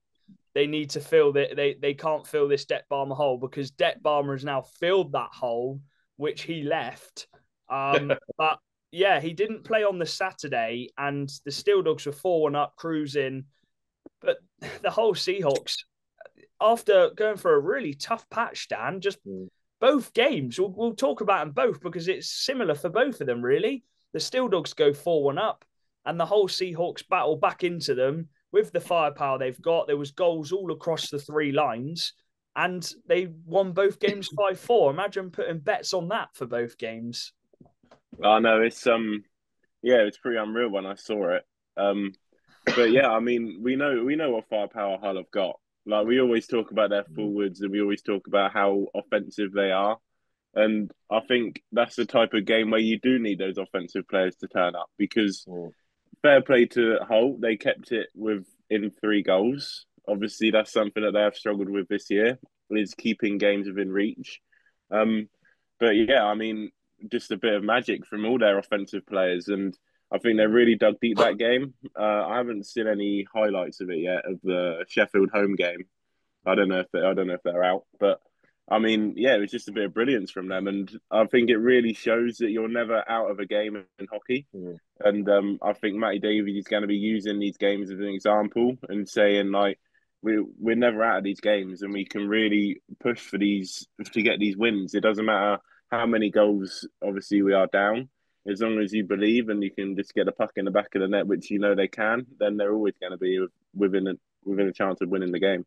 they need to fill that. They can't fill this Deck Barmer hole, because Deck Barmer has now filled that hole, which he left. But yeah, he didn't play on the Saturday, and the Steel Dogs were 4-1 up, cruising. But the Hull Seahawks, after going for a really tough patch, Dan, just both games, we'll talk about them both because it's similar for both of them, really. The Steel Dogs go 4-1 up, and the Hull Seahawks battle back into them with the firepower they've got. There was goals all across the three lines, and they won both games 5-4. Imagine putting bets on that for both games. I know it's it's pretty unreal when I saw it. But yeah, I mean, we know what firepower Hull have got. Like, we always talk about their forwards, and we always talk about how offensive they are. And I think that's the type of game where you do need those offensive players to turn up, because fair play to Hull, they kept it within 3 goals. Obviously, that's something that they have struggled with this year, is keeping games within reach. But yeah, I mean, just a bit of magic from all their offensive players, and I think they really dug deep that game. I haven't seen any highlights of it yet, of the Sheffield home game. I don't know if they're out, but I mean, yeah, it was just a bit of brilliance from them, and I think it really shows that you're never out of a game in hockey. And I think Matty Davies is going to be using these games as an example and saying, like, we're never out of these games, and we can really push to get these wins. It doesn't matter how many goals, obviously, we are down. As long as you believe and you can just get a puck in the back of the net, which they can, then they're always going to be within a chance of winning the game.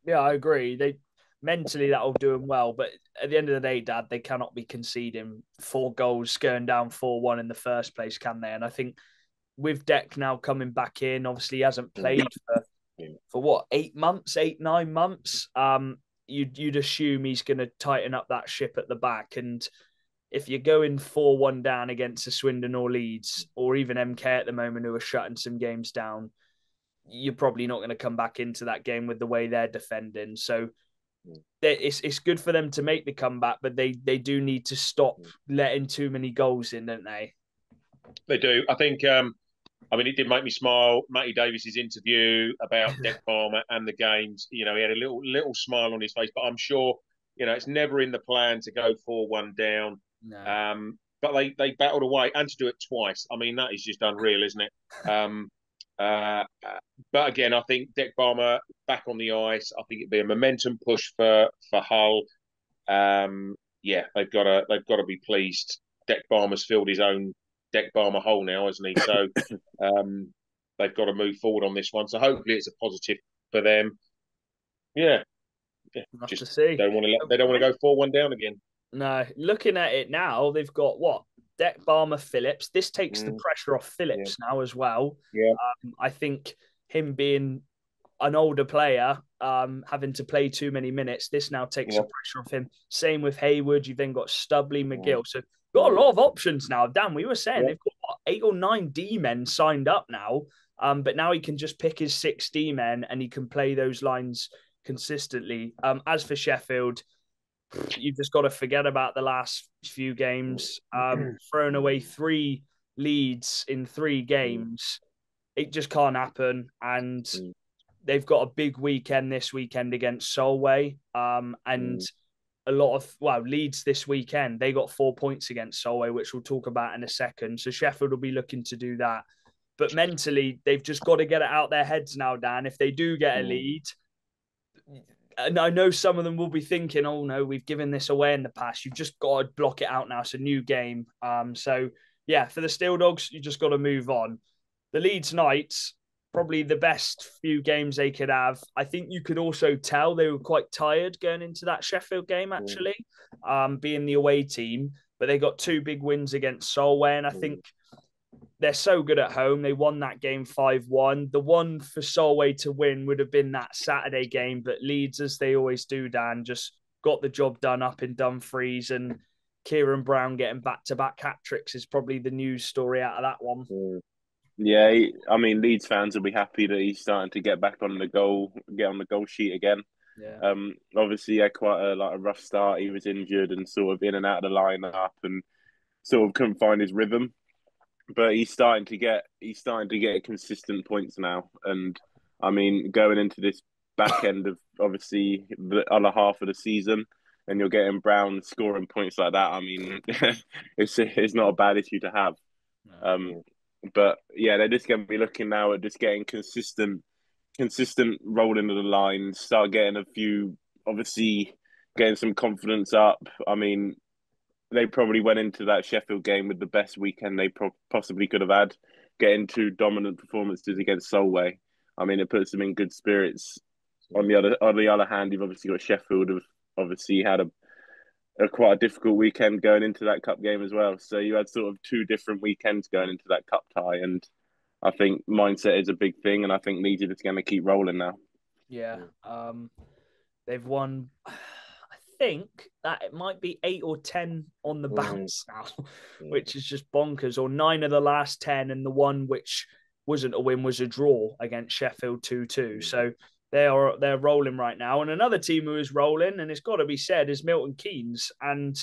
Yeah, I agree. Mentally, that'll do them well. But at the end of the day, Dad, they cannot be conceding 4 goals, going down 4-1 in the first place, can they? And I think with Deck now coming back in, obviously he hasn't played for what, 8 months, 9 months. You'd assume he's going to tighten up that ship at the back. And if you're going 4-1 down against a Swindon or Leeds, or even MK at the moment, who are shutting some games down, you're probably not going to come back into that game with the way they're defending. So it's good for them to make the comeback, but they do need to stop letting too many goals in, don't they? They do. I think, it did make me smile. Matty Davies' interview about Deck Barmer and the games, he had a little smile on his face, but I'm sure, it's never in the plan to go 4-1 down. No. But they battled away, and to do it twice. I mean, that is just unreal, isn't it? But again, I think Deck Barmer back on the ice. I think it'd be a momentum push for Hull. They've got to be pleased. Deck Barmer's filled his own Deck Barmer hole now, hasn't he? So they've got to move forward on this one. So hopefully it's a positive for them. Yeah. Just to see. They don't want to go 4-1 down again. No, looking at it now, they've got what? Deck Barmer, Phillips. This takes the pressure off Phillips now as well. Yeah. I think him being an older player having to play too many minutes. This now takes the pressure off him. Same with Hayward. You've then got Stubley, McGill. So got a lot of options now. Dan, we were saying they've got what, 8 or 9 D men signed up now. But now he can just pick his 6 D men and he can play those lines consistently. As for Sheffield, you've just got to forget about the last few games. Throwing away 3 leads in 3 games. It just can't happen. And they've got a big weekend this weekend against Solway. And a lot of, Leeds this weekend. They got 4 points against Solway, which we'll talk about in a second. So Sheffield will be looking to do that. But mentally, they've just got to get it out their heads now, Dan. If they do get a lead, and I know some of them will be thinking, oh, no, we've given this away in the past. You've just got to block it out now. It's a new game. So, for the Steel Dogs, you just got to move on. The Leeds Knights, probably the best few games they could have. I think you could also tell they were quite tired going into that Sheffield game, actually, being the away team. But they got 2 big wins against Solway, and I think they're so good at home. They won that game 5-1. The one for Solway to win would have been that Saturday game, but Leeds, as they always do, Dan, just got the job done up in Dumfries, and Kieran Brown getting back-to-back hat-tricks is probably the news story out of that one. Yeah, I mean, Leeds fans will be happy that he's starting to get on the goal sheet again. Yeah. Obviously, he had quite a rough start. He was injured and sort of in and out of the lineup, and sort of couldn't find his rhythm. But he's starting to get consistent points now. And I mean, going into this back end of obviously the other half of the season, and you're getting Brown scoring points like that. I mean, it's not a bad issue to have. But yeah, they're just going to be looking now at just getting consistent rolling of the line, start getting a few, obviously getting some confidence up. I mean, they probably went into that Sheffield game with the best weekend they possibly could have had, getting 2 dominant performances against Solway. I mean, it puts them in good spirits. On the other hand, you've obviously got Sheffield, who've obviously had a quite a difficult weekend going into that cup game as well. So you had sort of 2 different weekends going into that cup tie, and I think mindset is a big thing, and I think Leeds are just going to keep rolling now. Yeah, they've won. I think that it might be 8 or 10 on the bounce now, which is just bonkers. Or 9 of the last 10, and the one which wasn't a win was a draw against Sheffield 2-2. So they're rolling right now. And another team who is rolling, and it's got to be said, is Milton Keynes. And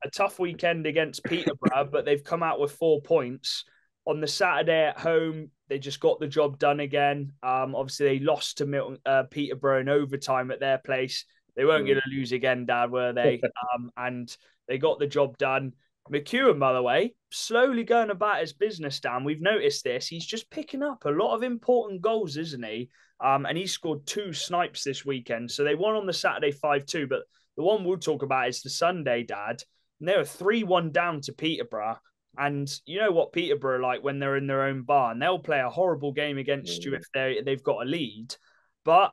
a tough weekend against Peterborough, but they've come out with 4 points. On the Saturday at home, they just got the job done again. Obviously, they lost to Peterborough in overtime at their place. They weren't going to lose again, Dad, were they? And they got the job done. McEwen, by the way, slowly going about his business, Dan. We've noticed this. He's just picking up a lot of important goals, isn't he? And he scored 2 snipes this weekend. So they won on the Saturday 5-2. But the one we'll talk about is the Sunday, Dad. And they were 3-1 down to Peterborough. And you know what Peterborough are like when they're in their own barn. They'll play a horrible game against you if they've got a lead. But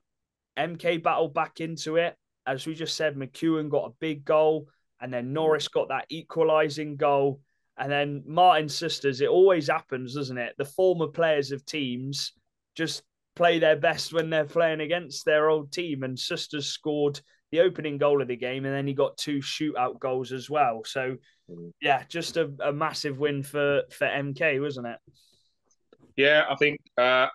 MK battled back into it. As we just said, McEwen got a big goal. And then Norris got that equalising goal. And then Martin's sisters, it always happens, doesn't it? The former players of teams just play their best when they're playing against their old team. And sisters scored the opening goal of the game, and then he got 2 shootout goals as well. So, yeah, just a massive win for MK, wasn't it? Yeah, I think I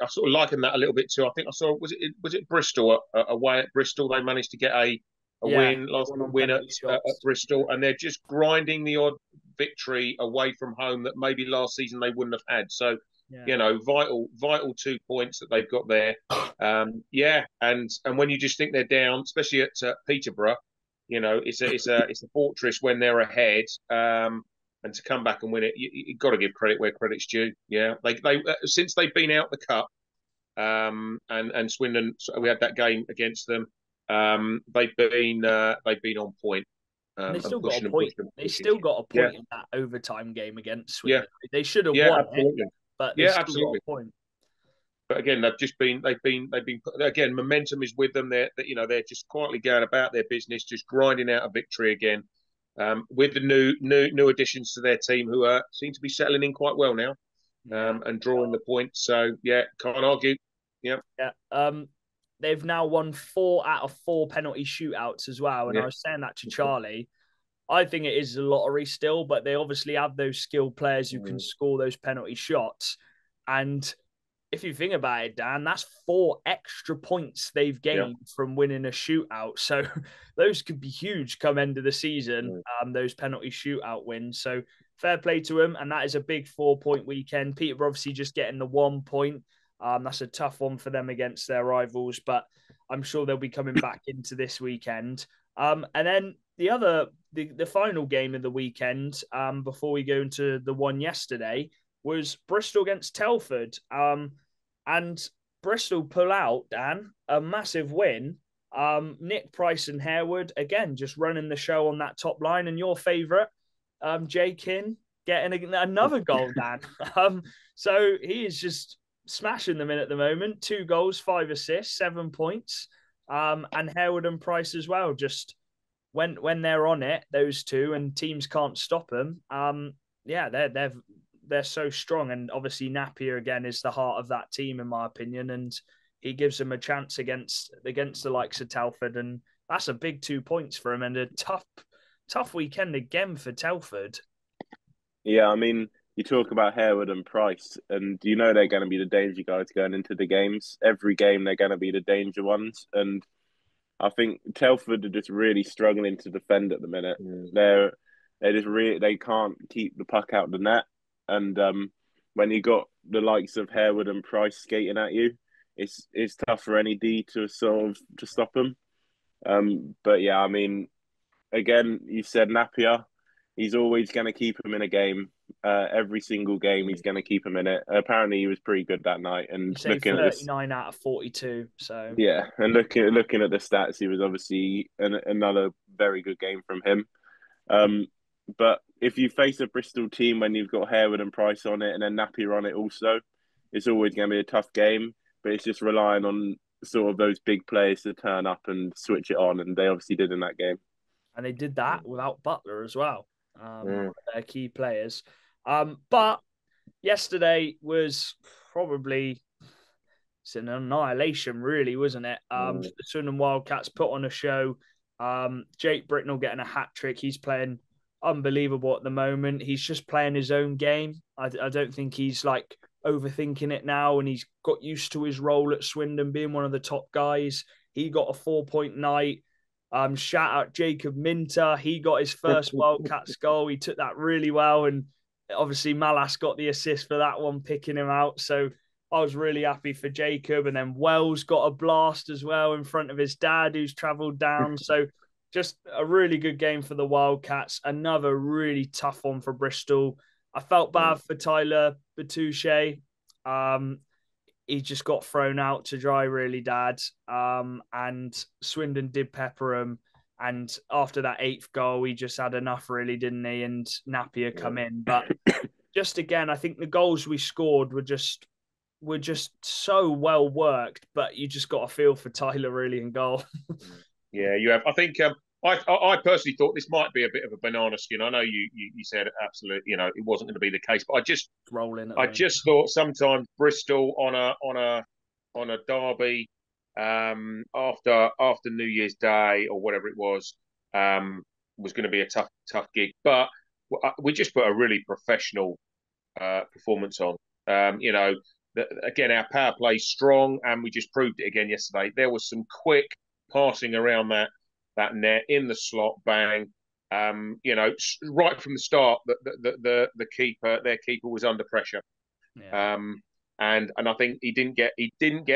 sort of liken that a little bit too. I think I saw was it Bristol away at Bristol? They managed to get a win, last win at Bristol, and they're just grinding the odd victory away from home that maybe last season they wouldn't have had. So, you know, vital 2 points that they've got there. And when you just think they're down, especially at Peterborough, you know, it's a fortress when they're ahead. And to come back and win it, you've got to give credit where credit's due. Yeah, they since they've been out the cup, and Swindon, we had that game against them. They've been on point. They still got a point. They still got a point in that overtime game against Swindon. They should have won absolutely. it, but they still got a point. But again, they've been again. Momentum is with them. They're just quietly going about their business, just grinding out a victory again. With the new additions to their team, who seem to be settling in quite well now, and drawing the points. So yeah, can't argue. Yeah. They've now won 4 out of 4 penalty shootouts as well. And I was saying that to Charlie. I think it is a lottery still, but they obviously have those skilled players who can score those penalty shots. And if you think about it, Dan, that's 4 extra points they've gained from winning a shootout. So those could be huge come end of the season, those penalty shootout wins. So fair play to them. And that is a big 4-point weekend. Peterborough obviously just getting the 1 point. That's a tough one for them against their rivals, but I'm sure they'll be coming back into this weekend. And then the final game of the weekend, before we go into the one yesterday, was Bristol against Telford. And Bristol pull out, Dan, a massive win. Nick Price and Harewood, again, just running the show on that top line. And your favourite, Jay Kin, getting another goal, Dan. So he is just smashing them in at the moment. 2 goals, 5 assists, 7 points. And Harewood and Price as well, just when they're on it, those two, and teams can't stop them. They're so strong, and obviously Napier again is the heart of that team in my opinion, and he gives them a chance against the likes of Telford, and that's a big 2 points for him, and a tough weekend again for Telford. Yeah, I mean, you talk about Harewood and Price, and you know they're going to be the danger guys going into the games. Every game they're going to be the danger ones, and I think Telford are just really struggling to defend at the minute. They can't keep the puck out the net. And when you got the likes of Harewood and Price skating at you, it's tough for any D to to stop them. But yeah, I mean, again, you said Napier, he's always going to keep him in a game. Every single game, he's going to keep him in it. Apparently, he was pretty good that night. And looking 39 out of 42. So yeah, and looking at the stats, he was obviously another very good game from him. But if you face a Bristol team when you've got Harewood and Price on it and then Napier on it also, it's always going to be a tough game. But it's just relying on sort of those big players to turn up and switch it on. And they obviously did in that game. And they did that without Butler as well, their key players. But yesterday was probably it's an annihilation, really, wasn't it? The Swindon Wildcats put on a show. Jake Bricknell getting a hat trick. He's playing unbelievable at the moment. He's just playing his own game. I don't think he's like overthinking it now, and he's got used to his role at Swindon, being one of the top guys. He got a 4-point night. Shout out Jacob Minter. He got his first Wildcats goal. He took that really well, and obviously Malas got the assist for that one, picking him out. So I was really happy for Jacob. And then Wells got a blast as well in front of his dad, who's travelled down. So just a really good game for the Wildcats. Another really tough one for Bristol. I felt bad for Tyler Bertouche. He just got thrown out to dry, really, Dad. And Swindon did pepper him. And after that 8th goal, he just had enough, really, didn't he? And Napier come in. But just again, I think the goals we scored were just so well worked. But you just got a feel for Tyler, really, in goal. Yeah, you have. I think I personally thought this might be a bit of a banana skin. I know you said absolutely, it wasn't going to be the case, but I just thought sometimes Bristol on a derby after New Year's Day or whatever it was going to be a tough gig. But we just put a really professional performance on. Again, our power play is strong, and we just proved it again yesterday. There was some quick passing around that net in the slot, bang. Right from the start, their keeper was under pressure. Yeah. And I think he didn't get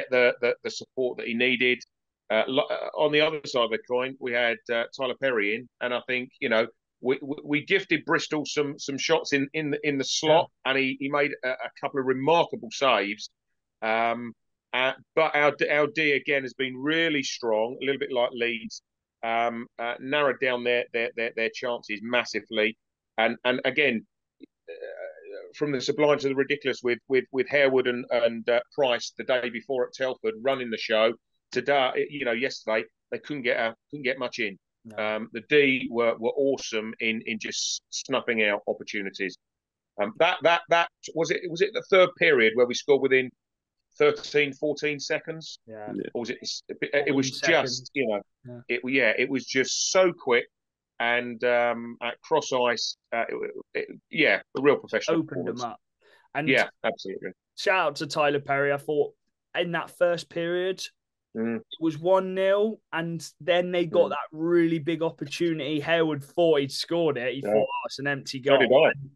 the support that he needed. On the other side of the coin, we had Tyler Perry in, and I think we gifted Bristol some shots in the slot, and he made a couple of remarkable saves. But our D again has been really strong, a little bit like Leeds. Narrowed down their chances massively, and again, from the sublime to the ridiculous with Harewood and Price the day before at Telford running the show. Today, yesterday they couldn't get much in. No. The D were awesome in just snuffing out opportunities. That was it. Was it the third period where we scored within 13, 14 seconds. Yeah. Or was it? It was seconds. just, it was just so quick. And at cross ice, a real professional Opened them up. And yeah, absolutely. Shout out to Tyler Perry. I thought in that first period, it was 1-0, and then they got that really big opportunity. Harewood thought he'd scored it. He thought, oh, it's an empty goal. So did I. And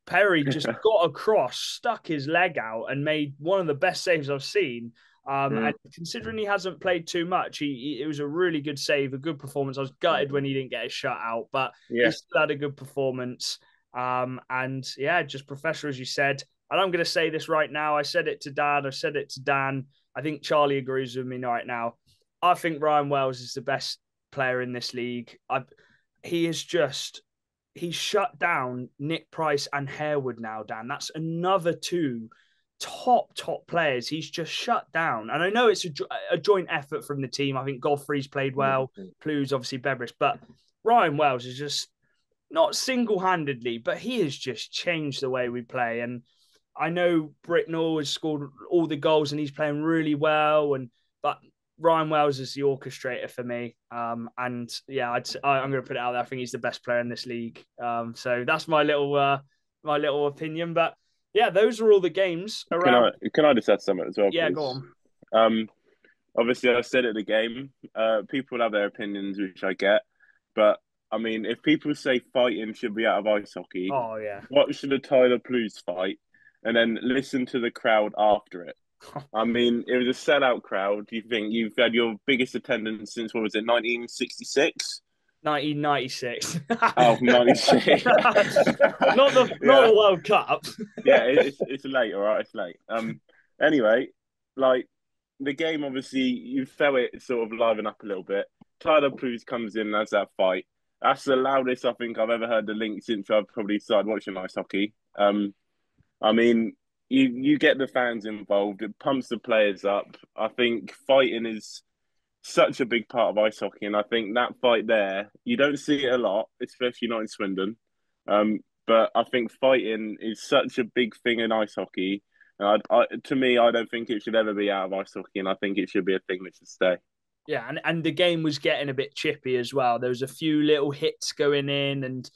Perry just got across, stuck his leg out, and made one of the best saves I've seen. And considering he hasn't played too much, it was a really good save, a good performance. I was gutted when he didn't get his shut out, but he still had a good performance. And yeah, just professional, as you said. And I'm going to say this right now. I said it to Dad. I said it to Dan. I think Charlie agrees with me right now. I think Ryan Wells is the best player in this league. He's shut down Nick Price and Harewood now, Dan. That's another two top players he's just shut down. And I know it's a joint effort from the team. I think Godfrey's played well, Plu's obviously Beveridge, but Ryan Wells is just not single-handedly, but he has just changed the way we play. And I know Britnell has scored all the goals and he's playing really well, but Ryan Wells is the orchestrator for me. And yeah, I'm going to put it out there. I think he's the best player in this league. So that's my little opinion. But yeah, those are all the games around. Can I just add something as well? Yeah, please? go on. Obviously, I said at the game, people have their opinions, which I get. But I mean, if people say fighting should be out of ice hockey, watch the Tyler Blues fight and then listen to the crowd after it. I mean, it was a sellout crowd. Do you think you've had your biggest attendance since, what was it, 1966? 1996. Oh, 96. not the World Cup. Yeah, it's late, all right? It's late. Anyway, like, the game, obviously, you felt it sort of liven up a little bit. Tyler Blues comes in and has that fight. That's the loudest I think I've ever heard the Link since I've probably started watching ice hockey. I mean, you get the fans involved. It pumps the players up. I think fighting is such a big part of ice hockey, and I think that fight there, you don't see it a lot, especially not in Swindon. But I think fighting is such a big thing in ice hockey. To me, I don't think it should ever be out of ice hockey, and I think it should be a thing that should stay. Yeah, and the game was getting a bit chippy as well. There was a few little hits going in, and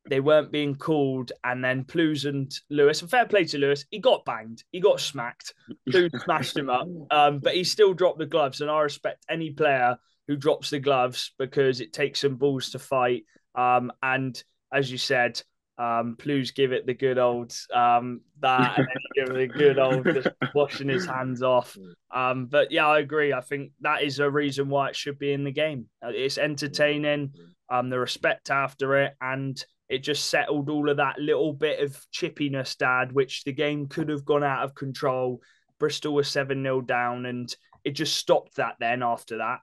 they weren't being called. And then Plews and Lewis, and fair play to Lewis, he got banged. He got smacked. Plews smashed him up. But he still dropped the gloves. And I respect any player who drops the gloves because it takes some balls to fight. And as you said, Plews give it the good old that, and then he give it the good old just washing his hands off. But yeah, I agree. I think that is a reason why it should be in the game. It's entertaining, the respect after it, and it just settled all of that little bit of chippiness, Dad, which the game could have gone out of control. Bristol was 7-0 down, and it just stopped that then after that.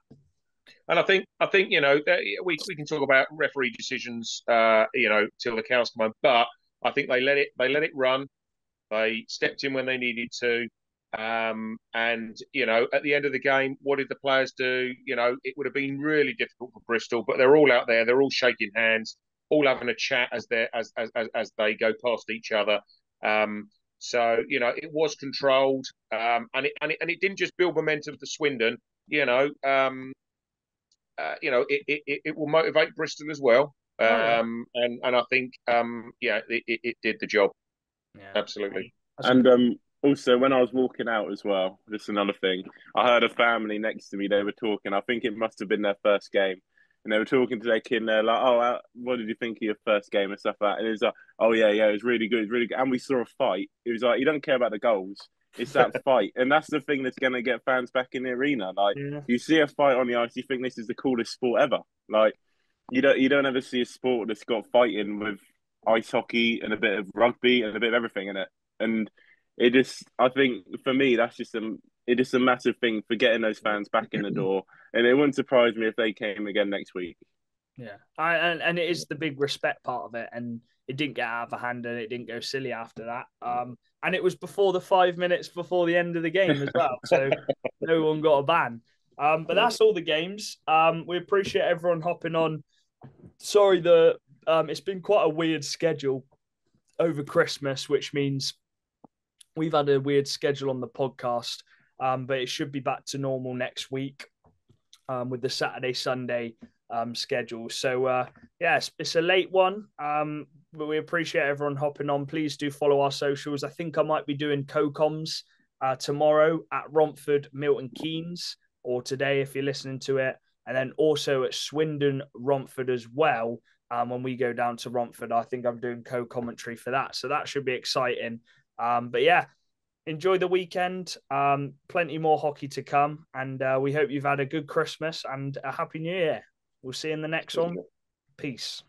And I think we can talk about referee decisions, till the cows come home. But I think they let it run. They stepped in when they needed to, and at the end of the game, what did the players do? It would have been really difficult for Bristol, but they're all out there. They're all shaking hands, all having a chat as they go past each other. So it was controlled, and it didn't just build momentum for Swindon. It will motivate Bristol as well. And I think, it did the job. Yeah, absolutely. And also, when I was walking out as well, just another thing, I heard a family next to me. They were talking. I think it must have been their first game, and they were talking to their kid. And they're like, "Oh, what did you think of your first game and stuff like that?" And it was like, "Oh yeah, it was really good, really good." And we saw a fight. It was like, you don't care about the goals. It's that fight, and that's the thing that's going to get fans back in the arena. Like, you see a fight on the ice, you think this is the coolest sport ever. Like, you don't ever see a sport that's got fighting with ice hockey and a bit of rugby and a bit of everything in it. And it just, I think for me, that's just a massive thing for getting those fans back in the door. And it wouldn't surprise me if they came again next week. Yeah, and it is the big respect part of it, and it didn't get out of hand, and it didn't go silly after that. And it was before the 5 minutes before the end of the game as well, so no one got a ban. But that's all the games. We appreciate everyone hopping on. Sorry, it's been quite a weird schedule over Christmas, which means we've had a weird schedule on the podcast, but it should be back to normal next week with the Saturday, Sunday schedule. So, yes, it's a late one, but we appreciate everyone hopping on. Please do follow our socials. I think I might be doing co-coms tomorrow at Romford, Milton Keynes, or today if you're listening to it. And then also at Swindon, Romford as well. When we go down to Romford, I think I'm doing co-commentary for that. So that should be exciting. But yeah, enjoy the weekend. Plenty more hockey to come. And we hope you've had a good Christmas and a happy New Year. We'll see you in the next one. Peace.